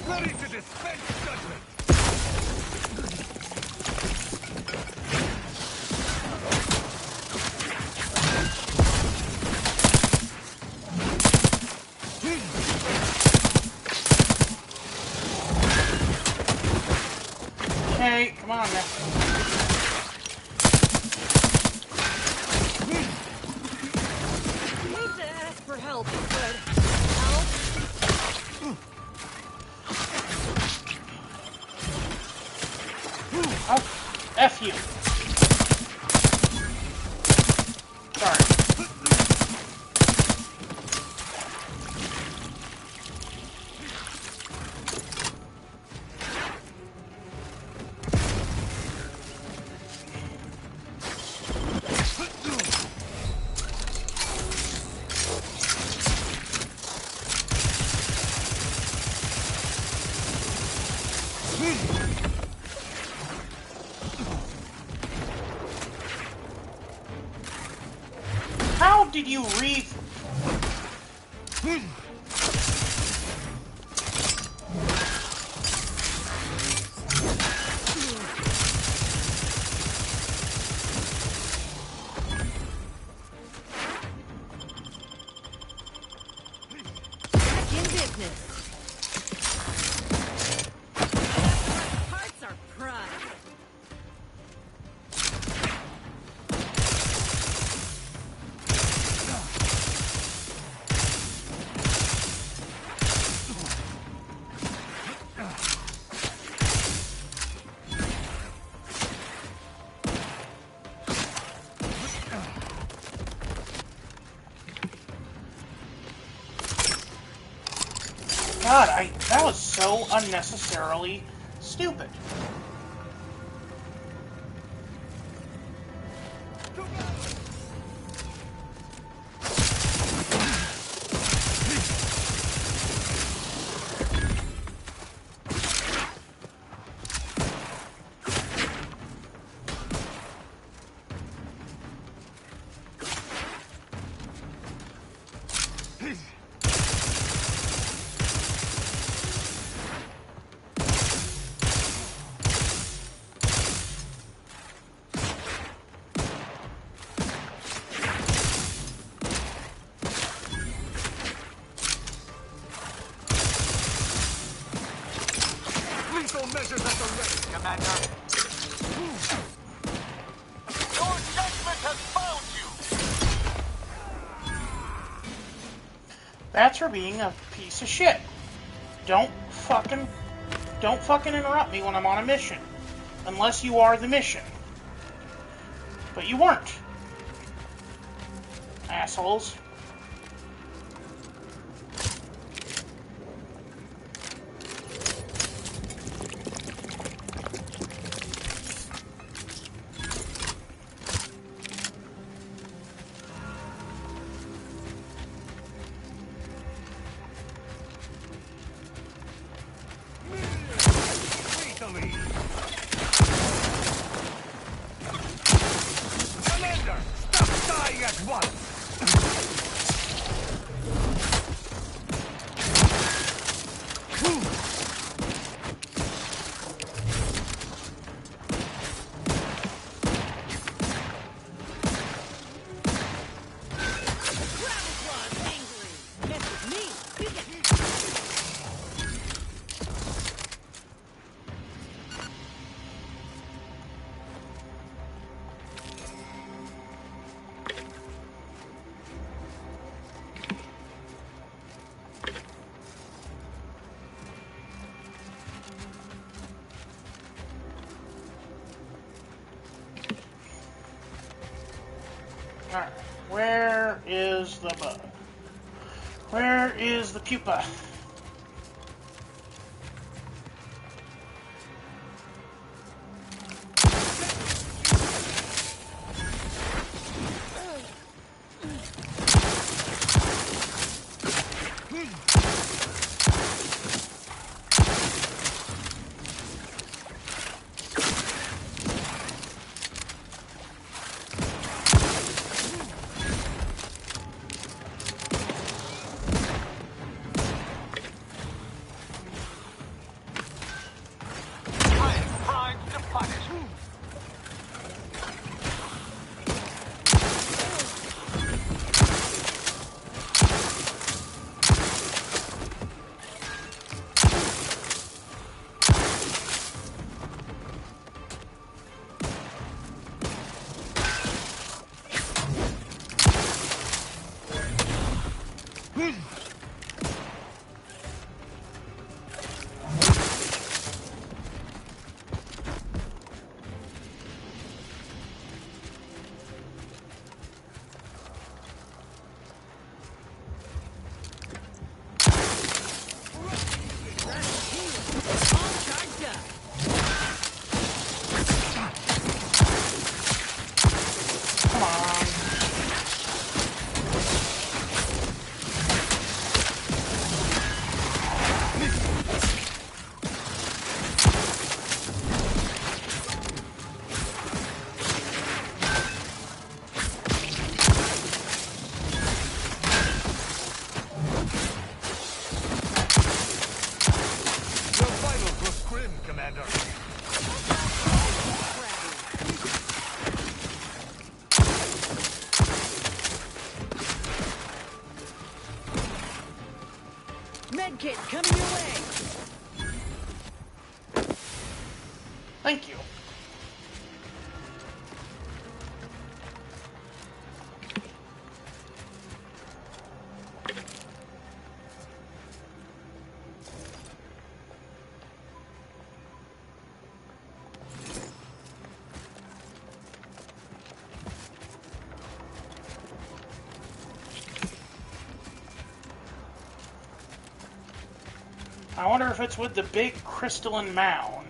Ready to dispense judgment! Hey, come on, man. Hate to ask for help, but Oh, F you. Sorry. How did you read? back in business. Hearts are prize. God, that was so unnecessarily stupid. Treasures at the ready, Commander. Your judgment has found you! That's for being a piece of shit. Don't fucking interrupt me when I'm on a mission. Unless you are the mission. But you weren't. Assholes. Commander, stop dying at once! Alright, where is the bug? Where is the pupa? Medkit coming your way. Thank you. I wonder if it's with the big crystalline mound.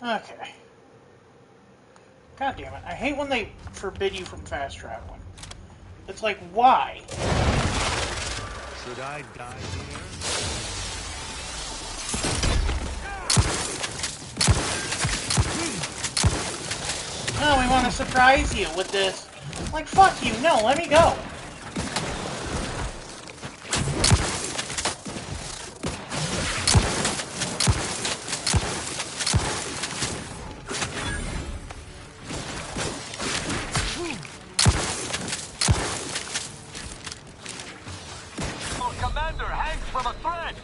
Okay. God damn it. I hate when they forbid you from fast traveling. It's like, why? Should I die here? to surprise you with this. Like, fuck you, no, let me go. Commander hangs from a thread.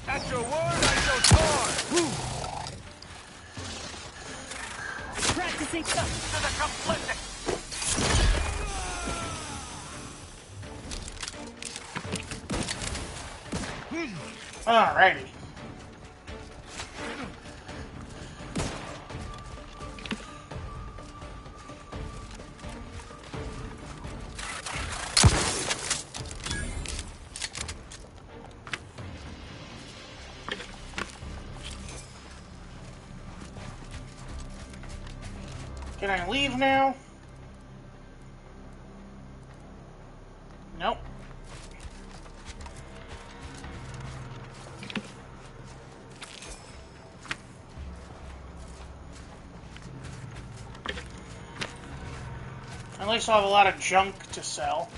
At your word, I shall soar! Practicing to the complicit. Alrighty. Can I leave now? Nope. At least I'll have a lot of junk to sell.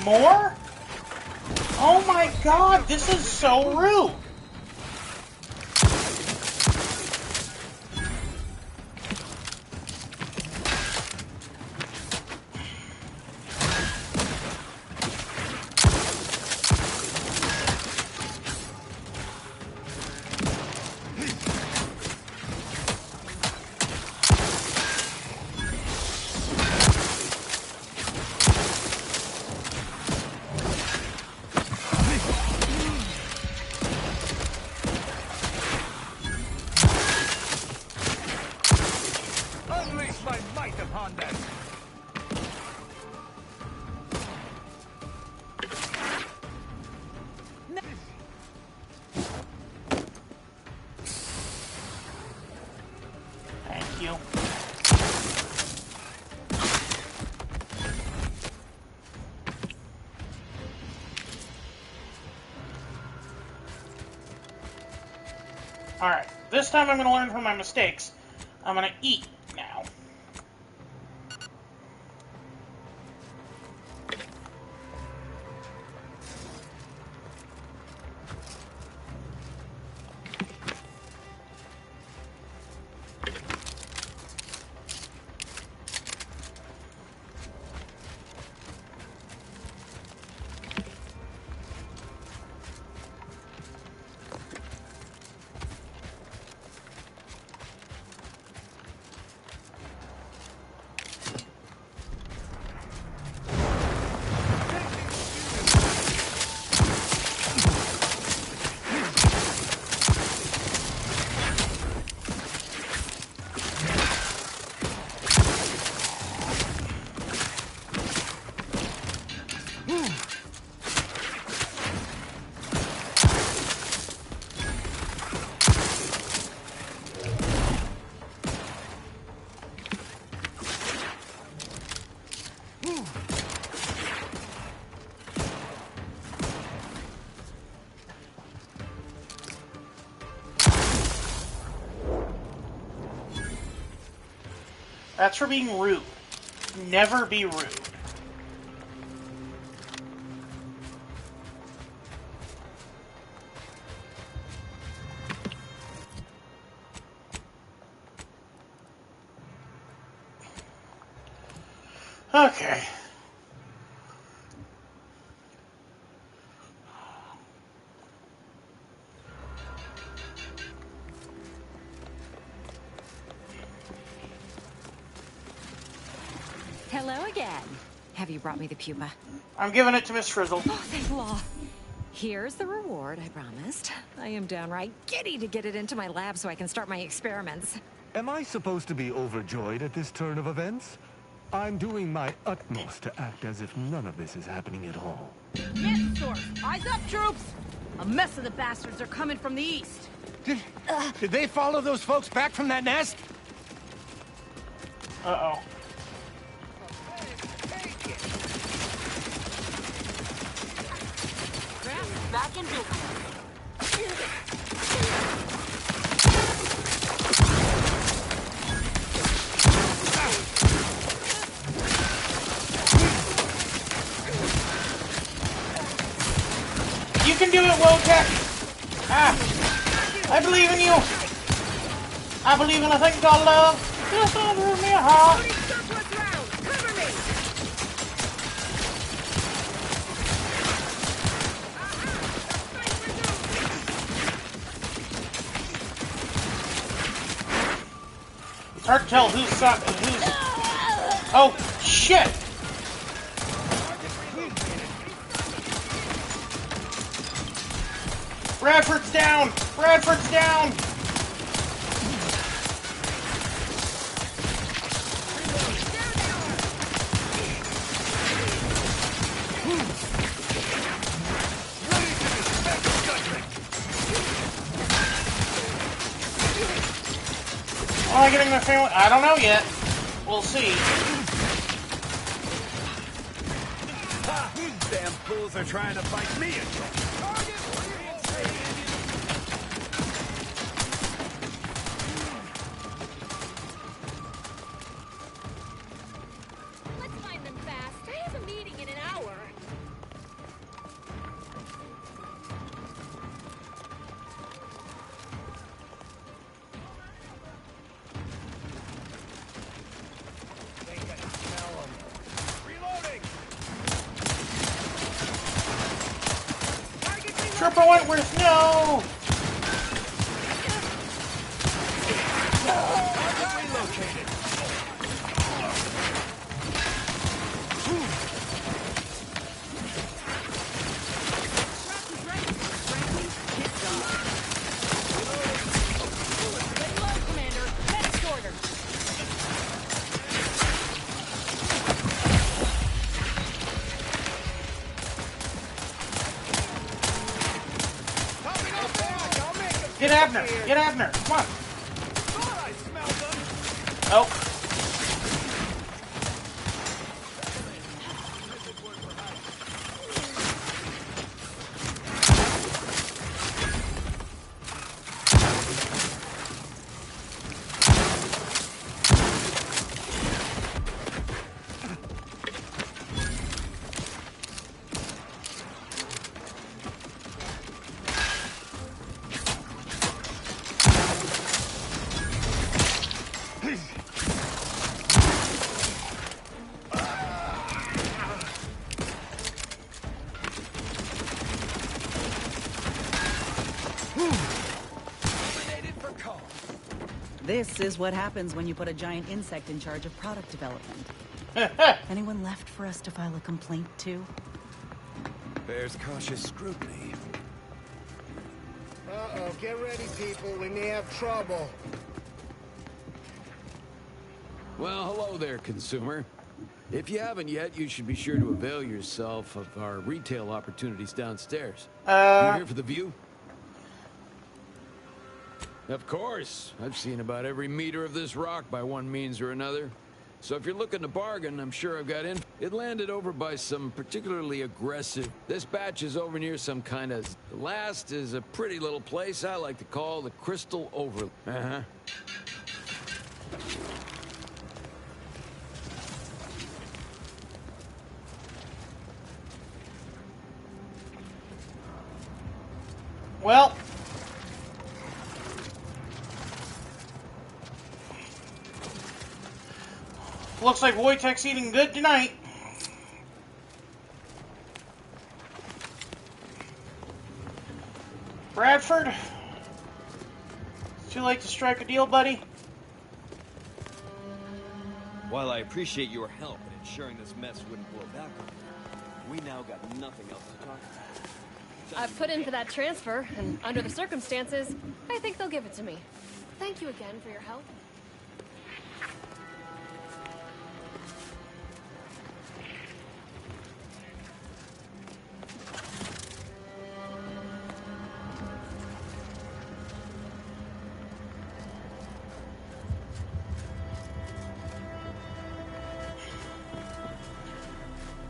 More? Oh my god, this is so rude! Unleash my might upon them! Thank you. Alright, this time I'm going to learn from my mistakes. I'm going to eat now. That's for being rude. Never be rude. Okay. Hello again. Have you brought me the pupa? I'm giving it to Miss Frizzle. Oh, thank law. Here's the reward I promised. I am downright giddy to get it into my lab so I can start my experiments. Am I supposed to be overjoyed at this turn of events? I'm doing my utmost to act as if none of this is happening at all. Mantisaur, eyes up, troops! A mess of the bastards are coming from the east. Did they follow those folks back from that nest? Uh-oh. Back in business. You can do it, Wojtek! Ah! I believe in you! I believe in a thing called love. Just under me heart. It's hard to tell who's... Oh, shit! Bradford's down! Bradford's down! Am I getting my family? I don't know yet. We'll see. These damn fools are trying to fight me again. Let's find them fast. I have a meeting in an hour. Trooper Wentworth, no! Get Abner! Get Abner! Come on! Oh. This is what happens when you put a giant insect in charge of product development. Anyone left for us to file a complaint to? Bears cautious scrutiny. Uh-oh, get ready, people. We may have trouble. Well, hello there, consumer. If you haven't yet, you should be sure to avail yourself of our retail opportunities downstairs. You here for the view? Of course. I've seen about every meter of this rock by one means or another. So if you're looking to bargain, I'm sure I've got in. It landed over by some particularly aggressive. This batch is over near some kind of... The last is a pretty little place I like to call the Crystal Overlook. Uh-huh. Well... Looks like Wojtek's eating good tonight. Bradford? It's too late to strike a deal, buddy? While I appreciate your help in ensuring this mess wouldn't blow back on me, we now got nothing else to talk about. I've put in for that transfer, and under the circumstances, I think they'll give it to me. Thank you again for your help.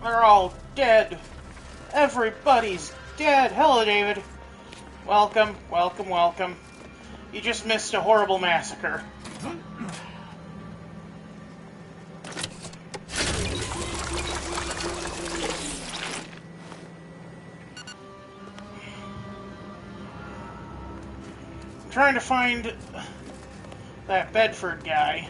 They're all dead. Everybody's dead. Hello, David. Welcome, welcome, welcome. You just missed a horrible massacre. I'm trying to find that Bedford guy.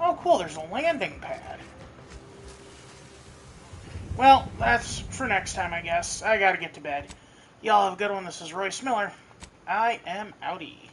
Oh, cool, there's a landing pad. Well, that's for next time, I guess. I gotta get to bed. Y'all have a good one. This is Royce Miller. I am outie.